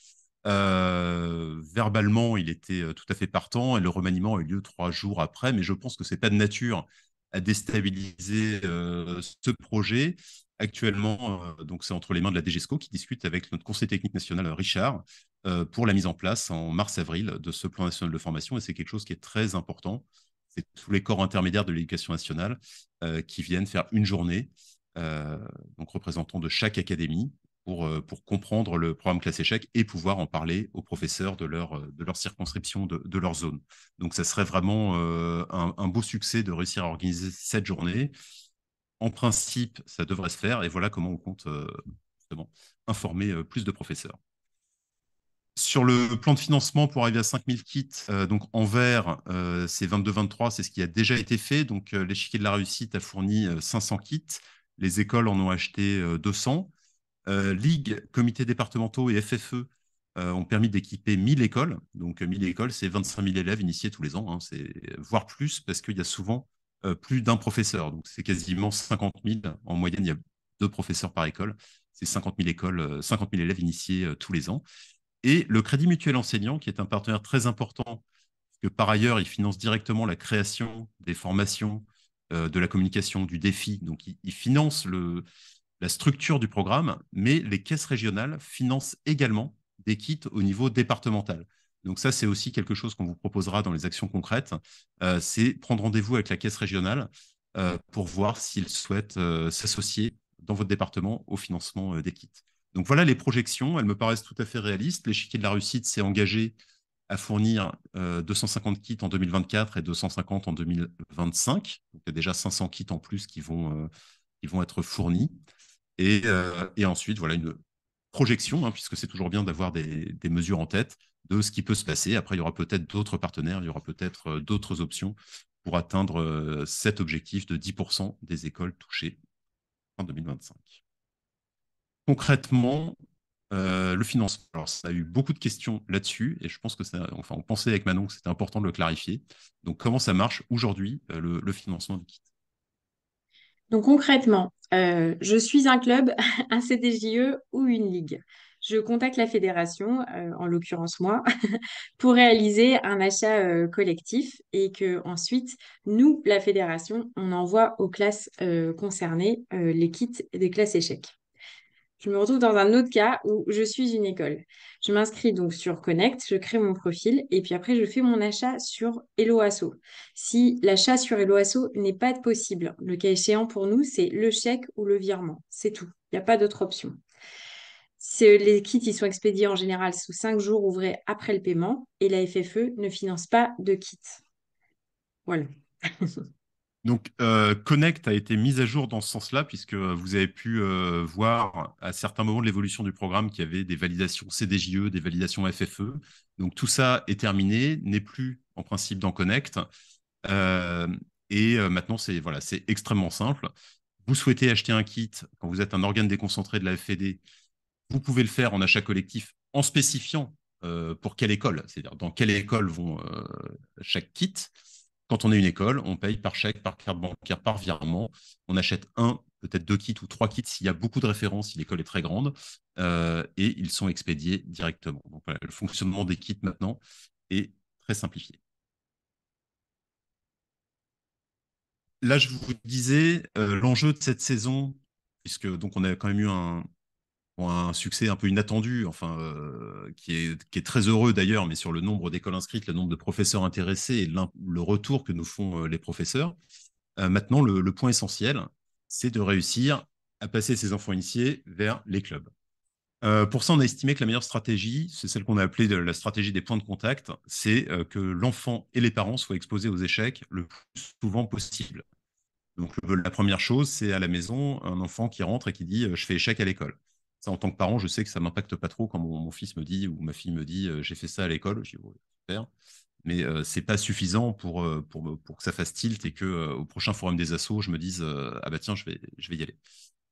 Verbalement, il était tout à fait partant et le remaniement a eu lieu 3 jours après, mais je pense que ce n'est pas de nature à déstabiliser ce projet. Actuellement, donc c'est entre les mains de la DGESCO qui discute avec notre conseil technique national, Richard, pour la mise en place en mars-avril de ce plan national de formation. Et c'est quelque chose qui est très important. C'est tous les corps intermédiaires de l'éducation nationale qui viennent faire une journée, donc représentant de chaque académie, pour comprendre le programme classe échec et pouvoir en parler aux professeurs de leur circonscription, de leur zone. Donc, ça serait vraiment un beau succès de réussir à organiser cette journée. En principe, ça devrait se faire et voilà comment on compte justement informer plus de professeurs. Sur le plan de financement pour arriver à 5000 kits, donc en vert, c'est 22-23, c'est ce qui a déjà été fait. Donc, l'échiquier de la réussite a fourni 500 kits. Les écoles en ont acheté 200. Ligue, comités départementaux et FFE ont permis d'équiper 1000 écoles. Donc, 1000 écoles, c'est 25 000 élèves initiés tous les ans, hein, voire plus, parce qu'il y a souvent plus d'un professeur. Donc, c'est quasiment 50 000. En moyenne, il y a 2 professeurs par école. C'est 50 000 écoles, 50 000 élèves initiés tous les ans. Et le Crédit Mutuel Enseignant, qui est un partenaire très important, parce que par ailleurs, il finance directement la création des formations, de la communication, du défi. Donc, il finance la structure du programme, mais les caisses régionales financent également des kits au niveau départemental. Donc ça, c'est aussi quelque chose qu'on vous proposera dans les actions concrètes. C'est prendre rendez-vous avec la caisse régionale pour voir s'ils souhaitent s'associer dans votre département au financement des kits. Donc voilà les projections, elles me paraissent tout à fait réalistes. L'échiquier de la réussite s'est engagé à fournir 250 kits en 2024 et 250 en 2025. Donc il y a déjà 500 kits en plus qui vont être fournis. Et ensuite, voilà une projection, hein, puisque c'est toujours bien d'avoir des mesures en tête de ce qui peut se passer. Après, il y aura peut-être d'autres partenaires, il y aura peut-être d'autres options pour atteindre cet objectif de 10% des écoles touchées en 2025. Concrètement, le financement. Alors, ça a eu beaucoup de questions là-dessus, et je pense que on pensait avec Manon que c'était important de le clarifier. Donc, comment ça marche aujourd'hui, le financement du kit? Donc concrètement, je suis un club, un CDJE ou une ligue. Je contacte la fédération, en l'occurrence moi, pour réaliser un achat collectif et que ensuite, nous, la fédération, on envoie aux classes concernées les kits des classes échecs. Je me retrouve dans un autre cas où je suis une école. Je m'inscris donc sur Connect, je crée mon profil et puis après, je fais mon achat sur Hello Asso. Si l'achat sur Hello Asso n'est pas possible, le cas échéant pour nous, c'est le chèque ou le virement. C'est tout. Il n'y a pas d'autre option. Les kits, ils sont expédiés en général sous 5 jours ouvrés après le paiement et la FFE ne finance pas de kits. Voilà. Donc, Connect a été mise à jour dans ce sens-là, puisque vous avez pu voir à certains moments de l'évolution du programme qu'il y avait des validations CDJE, des validations FFE. Donc, tout ça est terminé, n'est plus en principe dans Connect. Maintenant, c'est extrêmement simple. Vous souhaitez acheter un kit quand vous êtes un organe déconcentré de la FED, vous pouvez le faire en achat collectif en spécifiant pour quelle école, c'est-à-dire dans quelle école vont chaque kit. Quand on est une école, on paye par chèque, par carte bancaire, par virement. On achète peut-être 2 kits ou 3 kits s'il y a beaucoup de références, si l'école est très grande, et ils sont expédiés directement. Donc voilà, le fonctionnement des kits maintenant est très simplifié. Là, je vous disais, l'enjeu de cette saison, puisque donc on a quand même eu un succès un peu inattendu, enfin, qui est très heureux d'ailleurs, mais sur le nombre d'écoles inscrites, le nombre de professeurs intéressés et le retour que nous font les professeurs. Maintenant, le point essentiel, c'est de réussir à passer ces enfants initiés vers les clubs. Pour ça, on a estimé que la meilleure stratégie, c'est celle qu'on a appelée la stratégie des points de contact, c'est que l'enfant et les parents soient exposés aux échecs le plus souvent possible. Donc, la première chose, c'est à la maison, un enfant qui rentre et qui dit je fais échec à l'école. Ça, en tant que parent, je sais que ça m'impacte pas trop quand mon fils me dit ou ma fille me dit j'ai fait ça à l'école. Je dis oh, super. Mais c'est pas suffisant pour que ça fasse tilt et que au prochain forum des assos, je me dise ah bah tiens, je vais y aller.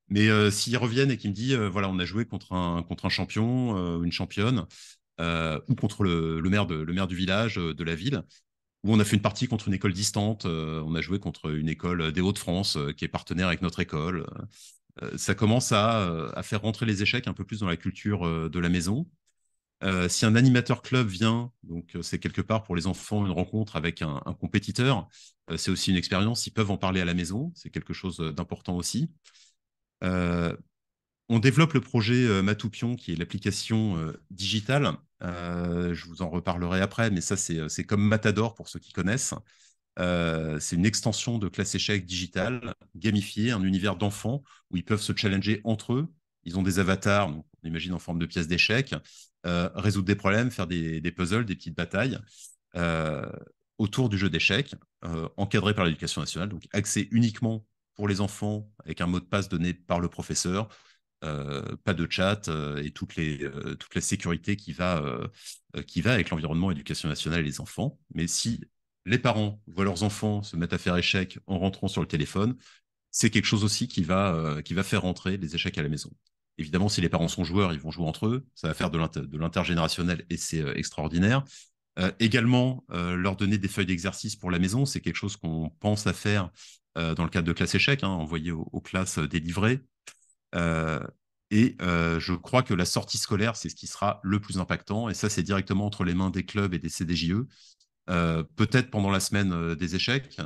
Mais s'ils reviennent et qu'ils me disent voilà, on a joué contre un champion, une championne, ou contre le maire du village, de la ville, où on a fait une partie contre une école distante. On a joué contre une école des Hauts-de-France qui est partenaire avec notre école. Ça commence à faire rentrer les échecs un peu plus dans la culture de la maison. Si un animateur club vient, donc c'est quelque part pour les enfants une rencontre avec un compétiteur, c'est aussi une expérience. Ils peuvent en parler à la maison, c'est quelque chose d'important aussi. Euh, on développe le projet Matoupion, qui est l'application digitale. Je vous en reparlerai après, mais ça, c'est comme Matador pour ceux qui connaissent. C'est une extension de classe échec digitale, gamifiée, un univers d'enfants où ils peuvent se challenger entre eux. Ils ont des avatars, donc on imagine en forme de pièces d'échecs, résoudre des problèmes, faire des puzzles, des petites batailles euh, autour du jeu d'échecs, encadré par l'éducation nationale, donc accès uniquement pour les enfants avec un mot de passe donné par le professeur, pas de chat et toute la sécurité qui va avec l'environnement éducation nationale et les enfants. Mais si les parents voient leurs enfants se mettre à faire échec en rentrant sur le téléphone, c'est quelque chose aussi qui va faire rentrer les échecs à la maison. Évidemment, si les parents sont joueurs, ils vont jouer entre eux. Ça va faire de l'intergénérationnel et c'est extraordinaire. Également, leur donner des feuilles d'exercice pour la maison, c'est quelque chose qu'on pense à faire dans le cadre de classe échec, hein, envoyer aux classes des livrets. Euh, je crois que la sortie scolaire, c'est ce qui sera le plus impactant. Et ça, c'est directement entre les mains des clubs et des CDJE. Peut-être pendant la semaine des échecs,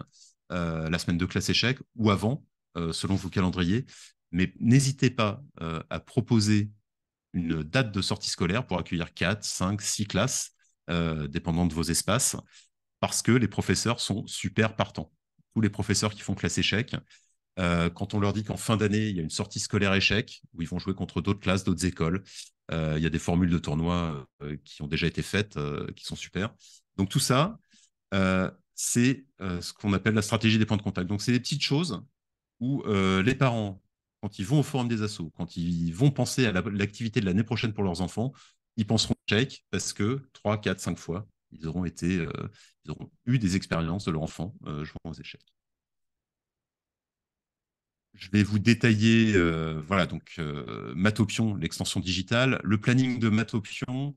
la semaine de classe échec, ou avant, selon vos calendriers. Mais n'hésitez pas à proposer une date de sortie scolaire pour accueillir 4, 5, 6 classes, dépendant de vos espaces, parce que les professeurs sont super partants. Tous les professeurs qui font classe échec, quand on leur dit qu'en fin d'année, il y a une sortie scolaire échec, où ils vont jouer contre d'autres classes, d'autres écoles, il y a des formules de tournois qui ont déjà été faites, qui sont super. Donc tout ça, c'est ce qu'on appelle la stratégie des points de contact. Donc c'est des petites choses où les parents, quand ils vont au forum des assos, quand ils vont penser à l'activité de l'année prochaine pour leurs enfants, ils penseront échec parce que 3, 4, 5 fois, ils auront eu des expériences de leur enfant jouant aux échecs. Je vais vous détailler, voilà, donc Matopion, l'extension digitale. Le planning de Matopion,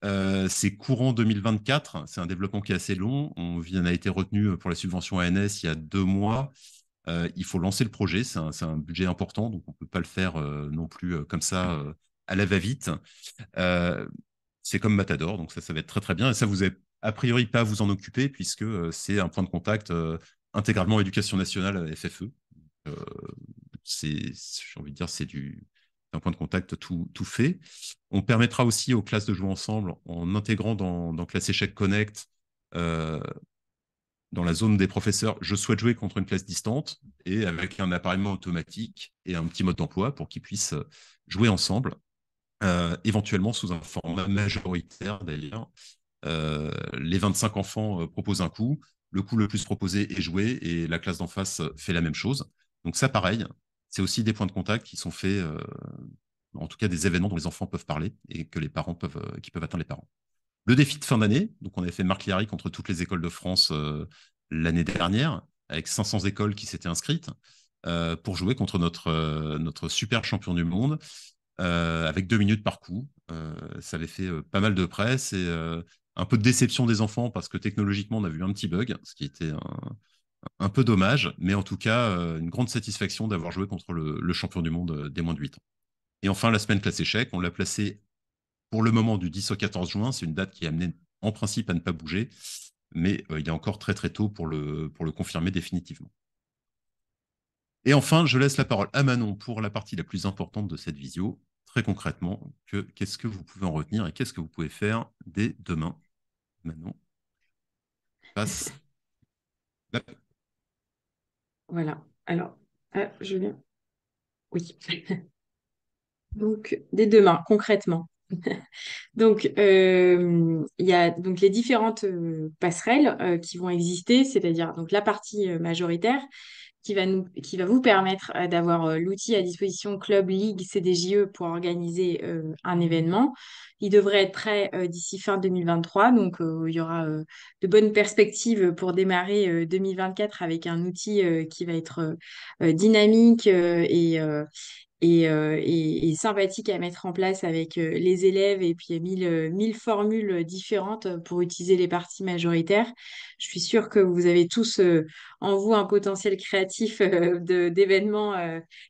c'est courant 2024. C'est un développement qui est assez long. On a été retenu pour la subvention ANS il y a 2 mois. Il faut lancer le projet. C'est un budget important, donc on ne peut pas le faire non plus comme ça à la va-vite. C'est comme Matador, donc ça va être très très bien. Et ça, vous n'avez a priori pas à vous en occuper puisque c'est un point de contact intégralement éducation nationale FFE. Euh, j'ai envie de dire, c'est un point de contact tout fait. On permettra aussi aux classes de jouer ensemble en intégrant dans Classe Échec Connect, euh, dans la zone des professeurs, je souhaite jouer contre une classe distante et avec un appareillement automatique et un petit mode d'emploi pour qu'ils puissent jouer ensemble, éventuellement sous un format majoritaire d'ailleurs. Les 25 enfants proposent un coup, le coup le plus proposé est joué et la classe d'en face fait la même chose. Donc ça, pareil, c'est aussi des points de contact qui sont faits, en tout cas des événements dont les enfants peuvent parler et que les parents qui peuvent atteindre les parents. Le défi de fin d'année, donc on avait fait Marc Liary contre toutes les écoles de France l'année dernière, avec 500 écoles qui s'étaient inscrites pour jouer contre notre super champion du monde, avec 2 minutes par coup. Ça avait fait pas mal de presse et un peu de déception des enfants parce que technologiquement, on a vu un petit bug, ce qui était un peu dommage, mais en tout cas, une grande satisfaction d'avoir joué contre le champion du monde des moins de 8 ans. Et enfin, la semaine classe échec, on l'a placée pour le moment du 10 au 14 juin. C'est une date qui est amenée en principe à ne pas bouger, mais il est encore très très tôt pour le confirmer définitivement. Et enfin, je laisse la parole à Manon pour la partie la plus importante de cette visio. Très concrètement, qu'est-ce que vous pouvez en retenir et qu'est-ce que vous pouvez faire dès demain. Manon, passe. Voilà. Alors, Ah, je viens. Oui. Donc, dès demain, concrètement. Donc, il y a donc les différentes passerelles qui vont exister, c'est-à-dire donc la partie majoritaire qui va vous permettre d'avoir l'outil à disposition Club, Ligue, CDJE pour organiser un événement. Il devrait être prêt d'ici fin 2023, donc il y aura de bonnes perspectives pour démarrer 2024 avec un outil qui va être dynamique et sympathique à mettre en place avec les élèves et puis mille formules différentes pour utiliser les parties majoritaires. Je suis sûre que vous avez tous en vous un potentiel créatif d'événements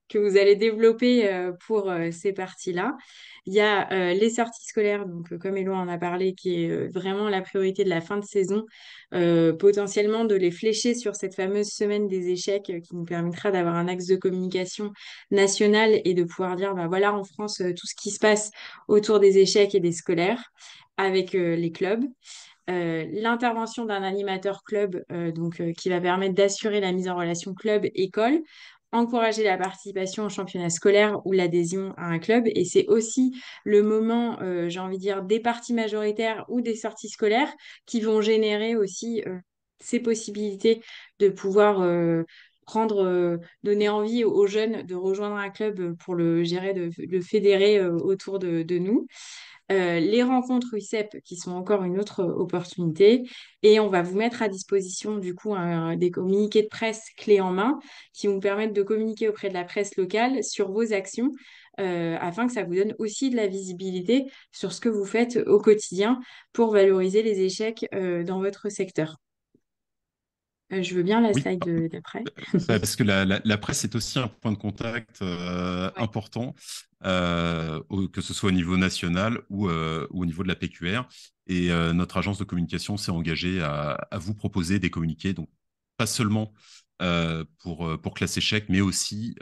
que vous allez développer pour ces parties-là. Il y a les sorties scolaires, donc comme Éloi en a parlé, qui est vraiment la priorité de la fin de saison, potentiellement de les flécher sur cette fameuse semaine des échecs qui nous permettra d'avoir un axe de communication nationale et de pouvoir dire, bah voilà, en France, tout ce qui se passe autour des échecs et des scolaires avec les clubs. L'intervention d'un animateur club qui va permettre d'assurer la mise en relation club-école, encourager la participation au championnat scolaire ou l'adhésion à un club. Et c'est aussi le moment, j'ai envie de dire, des parties majoritaires ou des sorties scolaires qui vont générer aussi ces possibilités de pouvoir donner envie aux jeunes de rejoindre un club pour le gérer, de le fédérer autour de nous. Les rencontres UCEP qui sont encore une autre opportunité. Et on va vous mettre à disposition du coup des communiqués de presse clés en main qui vont vous permettre de communiquer auprès de la presse locale sur vos actions afin que ça vous donne aussi de la visibilité sur ce que vous faites au quotidien pour valoriser les échecs dans votre secteur. Je veux bien la Oui, slide d'après. parce que la presse est aussi un point de contact Ouais. important, que ce soit au niveau national ou au niveau de la PQR. Et notre agence de communication s'est engagée à vous proposer des communiqués, donc pas seulement pour classe échec, mais aussi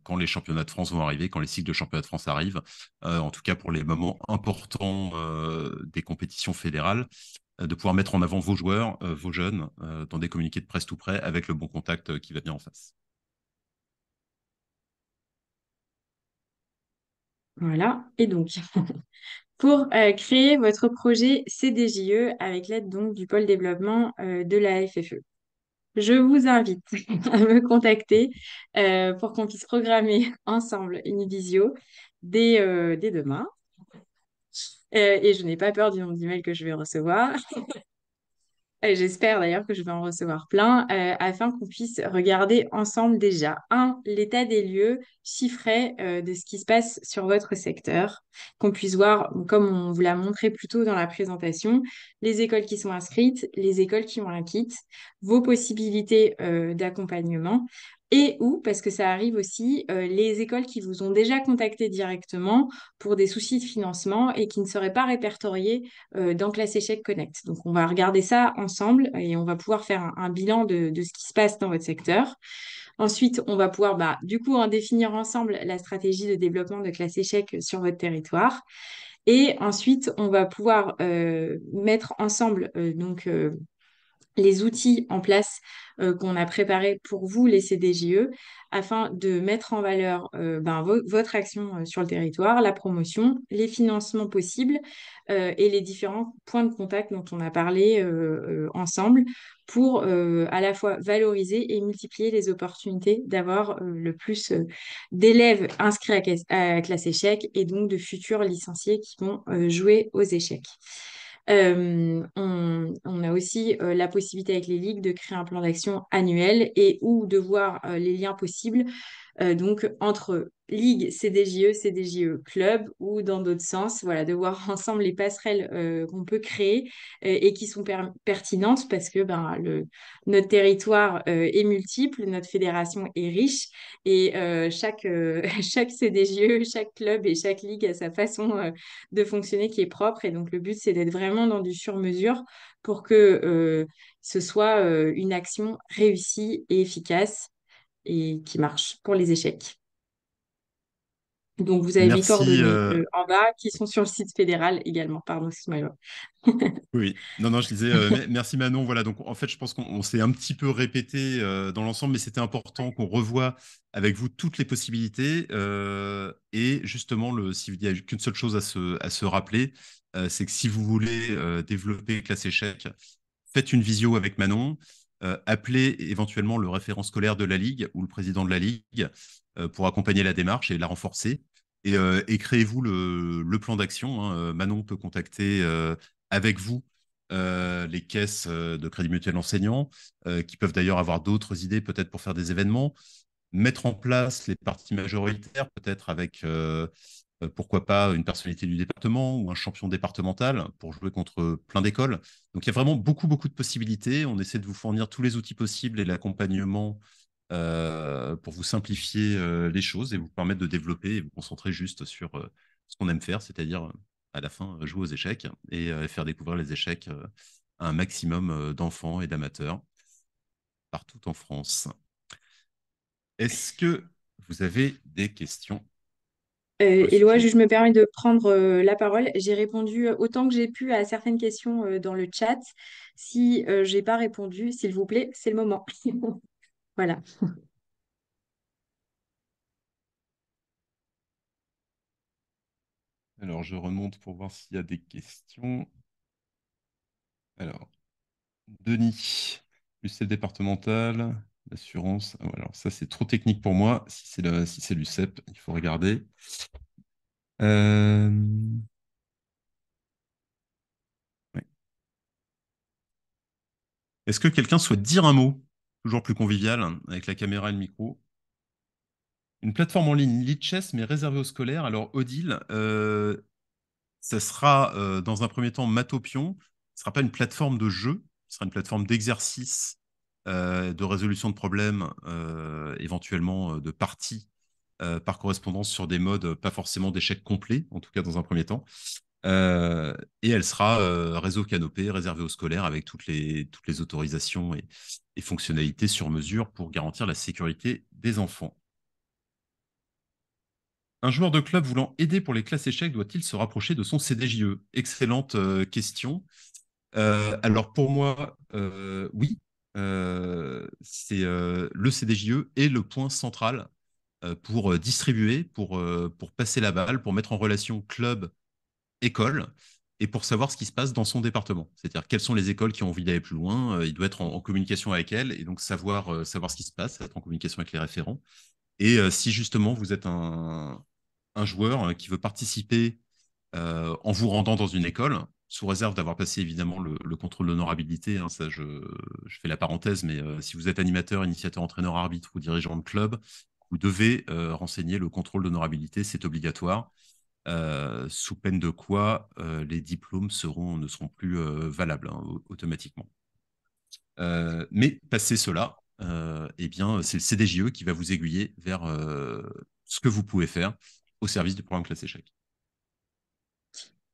quand les championnats de France vont arriver, quand les cycles de championnats de France arrivent, en tout cas pour les moments importants des compétitions fédérales, de pouvoir mettre en avant vos joueurs, vos jeunes, dans des communiqués de presse tout près, avec le bon contact qui va bien en face. Voilà. Et donc, pour créer votre projet CDJE avec l'aide donc du pôle développement de la FFE. Je vous invite à me contacter pour qu'on puisse programmer ensemble une visio dès demain. Et je n'ai pas peur du nombre d'emails que je vais recevoir. J'espère d'ailleurs que je vais en recevoir plein afin qu'on puisse regarder ensemble déjà, l'état des lieux chiffré de ce qui se passe sur votre secteur, qu'on puisse voir, comme on vous l'a montré plus tôt dans la présentation, les écoles qui sont inscrites, les écoles qui ont un kit, vos possibilités d'accompagnement. Et ou, parce que ça arrive aussi, les écoles qui vous ont déjà contacté directement pour des soucis de financement et qui ne seraient pas répertoriées dans Classe Échec Connect. Donc, on va regarder ça ensemble et on va pouvoir faire un bilan de ce qui se passe dans votre secteur. Ensuite, on va pouvoir, du coup, en définir ensemble la stratégie de développement de Classe Échec sur votre territoire. Et ensuite, on va pouvoir mettre ensemble les outils en place qu'on a préparés pour vous, les CDJE, afin de mettre en valeur votre action sur le territoire, la promotion, les financements possibles et les différents points de contact dont on a parlé ensemble pour à la fois valoriser et multiplier les opportunités d'avoir le plus d'élèves inscrits à classe échec et donc de futurs licenciés qui vont jouer aux échecs. On a aussi la possibilité avec les ligues de créer un plan d'action annuel et ou de voir les liens possibles donc entre ligue, CDJE, CDJE club ou dans d'autres sens, voilà, de voir ensemble les passerelles qu'on peut créer et qui sont pertinentes parce que notre territoire est multiple, notre fédération est riche et chaque CDJE, chaque club et chaque ligue a sa façon de fonctionner qui est propre et donc le but c'est d'être vraiment dans du sur-mesure pour que ce soit une action réussie et efficace et qui marche pour les échecs. Donc, vous avez mes Merci. coordonnées en bas qui sont sur le site fédéral également. Pardon, excuse-moi. Oui, non, non, je disais, merci Manon. Voilà, donc en fait, je pense qu'on s'est un petit peu répété dans l'ensemble, mais c'était important qu'on revoie avec vous toutes les possibilités. Et justement, s'il n'y a qu'une seule chose à se rappeler, c'est que si vous voulez développer classe échec, faites une visio avec Manon, appelez éventuellement le référent scolaire de la Ligue ou le président de la Ligue pour accompagner la démarche et la renforcer. Et créez-vous le plan d'action, hein. Manon peut contacter avec vous les caisses de Crédit Mutuel enseignants, qui peuvent d'ailleurs avoir d'autres idées peut-être pour faire des événements, mettre en place les parties majoritaires, peut-être avec, pourquoi pas, une personnalité du département ou un champion départemental pour jouer contre plein d'écoles. Donc il y a vraiment beaucoup, beaucoup de possibilités. On essaie de vous fournir tous les outils possibles et l'accompagnement pour vous simplifier les choses et vous permettre de développer et vous concentrer juste sur ce qu'on aime faire, c'est-à-dire à la fin jouer aux échecs et faire découvrir les échecs à un maximum d'enfants et d'amateurs partout en France. Est-ce que vous avez des questions sur le Éloi, sujet? je me permets de prendre la parole. J'ai répondu autant que j'ai pu à certaines questions dans le chat. Si j'ai pas répondu, s'il vous plaît, c'est le moment. Voilà. Alors, je remonte pour voir s'il y a des questions. Alors, Denis, l'UCEP départemental, l'assurance. Ah, ouais, alors, ça, c'est trop technique pour moi. Si c'est l'UCEP, il faut regarder. Euh, ouais. Est-ce que quelqu'un souhaite dire un mot? Toujours plus convivial, hein, avec la caméra et le micro. Une plateforme en ligne, Lichess, mais réservée aux scolaires. Alors, Odile, ça sera dans un premier temps Matopion. Ce ne sera pas une plateforme de jeu, ce sera une plateforme d'exercice, de résolution de problèmes, éventuellement de parties par correspondance sur des modes pas forcément d'échecs complets, en tout cas dans un premier temps. Euh, et elle sera réseau canopé, réservée aux scolaires, avec toutes les autorisations et fonctionnalités sur mesure pour garantir la sécurité des enfants. Un joueur de club voulant aider pour les classes échecs doit-il se rapprocher de son CDJE? Excellente question. Alors pour moi, oui. C'est le CDJE est le point central pour distribuer, pour passer la balle, pour mettre en relation club, école, et pour savoir ce qui se passe dans son département. C'est-à-dire quelles sont les écoles qui ont envie d'aller plus loin. Il doit être en communication avec elles, et donc savoir ce qui se passe, être en communication avec les référents. Et si justement vous êtes un joueur qui veut participer en vous rendant dans une école, sous réserve d'avoir passé évidemment le contrôle d'honorabilité, hein, ça je fais la parenthèse, mais si vous êtes animateur, initiateur, entraîneur, arbitre ou dirigeant de club, vous devez renseigner le contrôle d'honorabilité, c'est obligatoire, sous peine de quoi les diplômes ne seront plus valables, hein, automatiquement. Mais passé cela, eh bien, c'est le CDJE qui va vous aiguiller vers ce que vous pouvez faire au service du programme classe échec.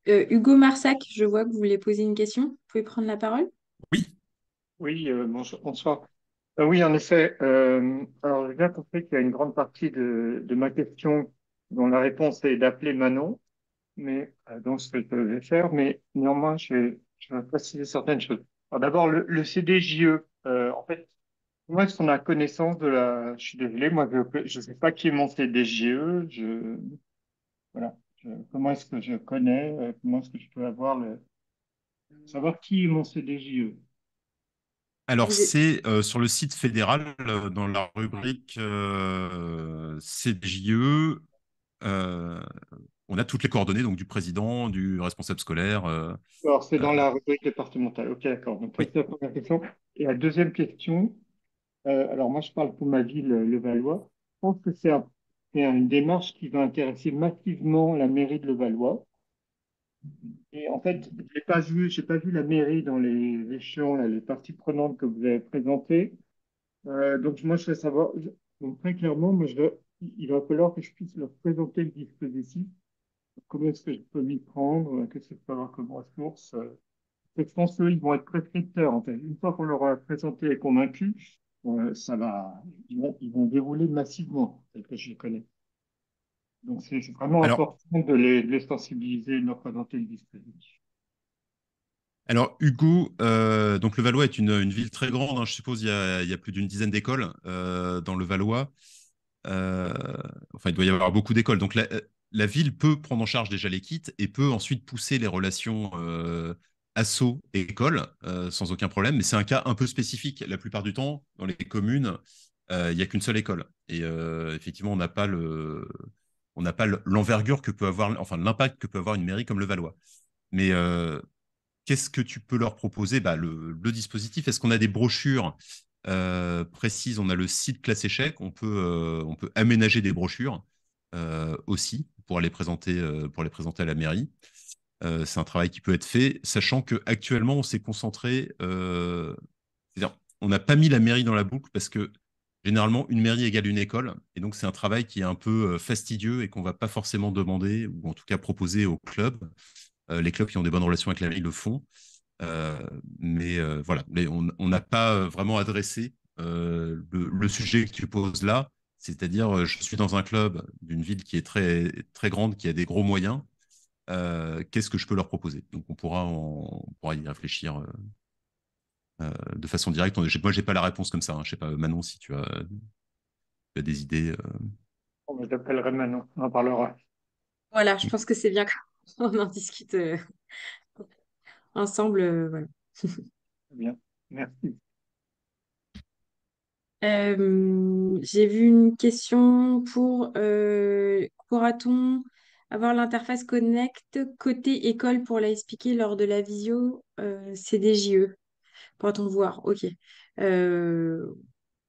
Hugo Marsac, je vois que vous voulez poser une question. Vous pouvez prendre la parole. Oui, Oui, bonsoir. Oui, en effet. Alors, j'ai bien compris qu'il y a une grande partie de ma question dont la réponse est d'appeler Manon, mais donc ce que je vais faire. Mais néanmoins, je vais préciser certaines choses. Alors, d'abord, le CDJE. En fait, comment est-ce qu'on a connaissance de la... Je suis désolé, moi, je ne sais pas qui est mon CDJE. Voilà. Comment est-ce que je connais, comment est-ce que je peux savoir qui est mon CDJE? alors Vous êtes- c'est sur le site fédéral, dans la rubrique CDJE, euh, on a toutes les coordonnées donc du président, du responsable scolaire. Alors, c'est Euh, dans la rubrique départementale. Ok, d'accord. Donc, ça, oui. c'est la première question. Et la deuxième question, alors moi, je parle pour ma ville, Levallois. Je pense que c'est une démarche qui va intéresser massivement la mairie de Levallois. Et en fait, j'ai pas vu la mairie dans les échelons, là, les parties prenantes que vous avez présentées. Donc, moi, je veux savoir, donc, très clairement, il va falloir que je puisse leur présenter le dispositif. Comment est-ce que je peux m'y prendre? Qu'est-ce que je peux avoir comme ressources? Et je pense qu'ils vont être prescripteurs, en fait. Une fois qu'on leur a présenté et convaincu, ça va, ils vont dérouler massivement, tel que je les connais. Donc, c'est vraiment Alors, important de les sensibiliser et de leur présenter le dispositif. Alors, Hugo, donc le Valois est une ville très grande, hein. Je suppose il y a plus d'une dizaine d'écoles dans le Valois. Euh, enfin, il doit y avoir beaucoup d'écoles. Donc, la ville peut prendre en charge déjà les kits et peut ensuite pousser les relations asso-école sans aucun problème. Mais c'est un cas un peu spécifique. La plupart du temps, dans les communes, il n'y a qu'une seule école. Et effectivement, on n'a pas l'envergure que peut avoir, enfin, l'impact que peut avoir une mairie comme le Valois. Mais qu'est-ce que tu peux leur proposer? Le dispositif, est-ce qu'on a des brochures précises? On a le site Classe Échec, on peut aménager des brochures aussi pour les présenter à la mairie. C'est un travail qui peut être fait, sachant qu'actuellement, on s'est concentré, c'est-à-dire, on n'a pas mis la mairie dans la boucle parce que généralement, une mairie égale une école, et donc c'est un travail qui est un peu fastidieux et qu'on ne va pas forcément demander, ou en tout cas proposer aux clubs. Les clubs qui ont des bonnes relations avec la mairie le font. Voilà, on n'a pas vraiment adressé le sujet que tu poses là, c'est-à-dire je suis dans un club d'une ville qui est très, très grande, qui a des gros moyens. Qu'est-ce que je peux leur proposer? Donc on pourra y réfléchir de façon directe. Moi, j'ai pas la réponse comme ça, hein. Je sais pas, Manon, si tu as des idées. On t'appellerait maintenant, on en parlera. Voilà, je pense que c'est bien qu'on en discute ensemble. Voilà. Très bien, merci. J'ai vu une question pour pourra-t-on avoir l'interface Connect côté école pour la expliquer lors de la visio CDJE? Pourra-t-on voir? Ok. Euh,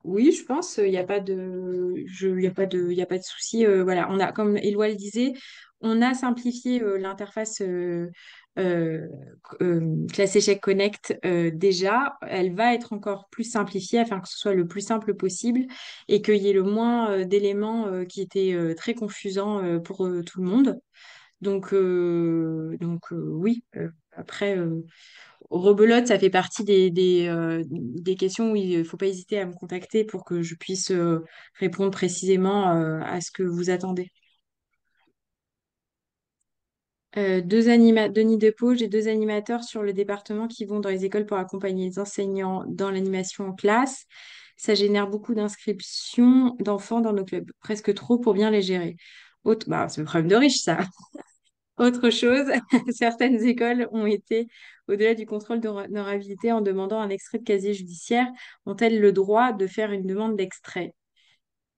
oui, je pense, il n'y a pas de, il y a pas de souci. Voilà, on a, comme Éloi le disait, on a simplifié l'interface euh, classe échec Connect déjà. Elle va être encore plus simplifiée afin que ce soit le plus simple possible et qu'il y ait le moins d'éléments qui étaient très confusants pour tout le monde. Donc oui. Après. Rebelote, ça fait partie des questions où il ne faut pas hésiter à me contacter pour que je puisse répondre précisément à ce que vous attendez. Denis Depot, j'ai deux animateurs sur le département qui vont dans les écoles pour accompagner les enseignants dans l'animation en classe. Ça génère beaucoup d'inscriptions d'enfants dans nos clubs, presque trop pour bien les gérer. C'est le problème de riche, ça. Autre chose, certaines écoles ont été au-delà du contrôle d'honorabilité en demandant un extrait de casier judiciaire. Ont-elles le droit de faire une demande d'extrait?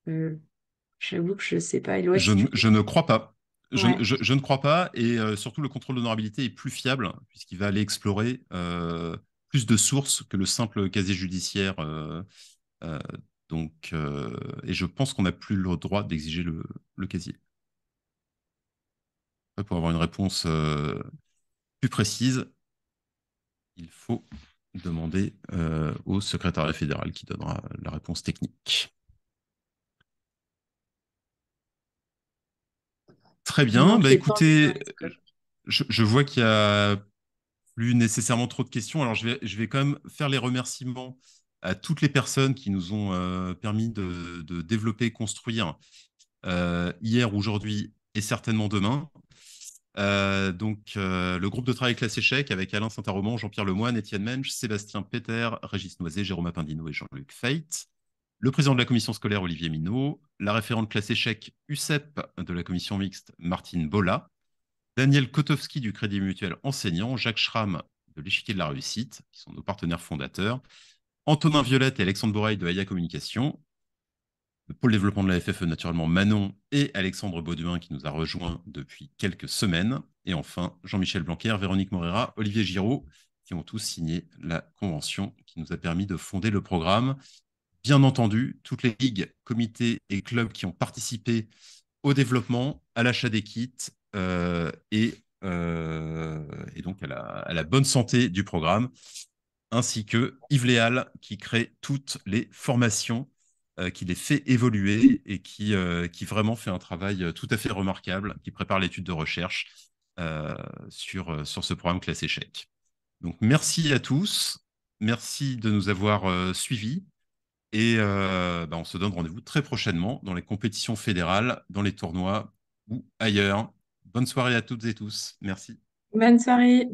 Euh, J'avoue que je ne sais pas. Éloi, si tu peux. Je ne crois pas. Ouais. Je ne crois pas. Et surtout, le contrôle d'honorabilité est plus fiable, puisqu'il va aller explorer plus de sources que le simple casier judiciaire. Euh, et je pense qu'on n'a plus le droit d'exiger le casier. Après, pour avoir une réponse plus précise, il faut demander au secrétariat fédéral qui donnera la réponse technique. Très Il bien. manque Bah, les portes dans écoutez, les écoles. je vois qu'il y a plus nécessairement trop de questions. Alors, je vais quand même faire les remerciements à toutes les personnes qui nous ont permis de développer, construire hier, aujourd'hui et certainement demain. Le groupe de travail Classe Échec avec Alain Saint-Aroman, Jean-Pierre Lemoine, Étienne Mensch, Sébastien Peter, Régis Noisé, Jérôme Appindino et Jean-Luc Feit. Le président de la commission scolaire, Olivier Minot. La référente Classe Échec UCEP de la commission mixte, Martine Bolla. Daniel Kotowski du Crédit Mutuel enseignant, Jacques Schramm de l'Échiquier de la Réussite, qui sont nos partenaires fondateurs, Antonin Violette et Alexandre Boreil de Aya Communication, le pôle développement de la FFE, naturellement Manon et Alexandre Bauduin qui nous a rejoints depuis quelques semaines, et enfin Jean-Michel Blanquer, Véronique Morera, Olivier Giraud, qui ont tous signé la convention qui nous a permis de fonder le programme. Bien entendu, toutes les ligues, comités et clubs qui ont participé au développement, à l'achat des kits et donc à la bonne santé du programme, ainsi que Yves Léal qui crée toutes les formations, qui les fait évoluer et qui vraiment fait un travail tout à fait remarquable, qui prépare l'étude de recherche sur ce programme Classe Échec. Donc merci à tous, merci de nous avoir suivis. Et on se donne rendez-vous très prochainement dans les compétitions fédérales, dans les tournois ou ailleurs. Bonne soirée à toutes et tous. Merci. Bonne soirée.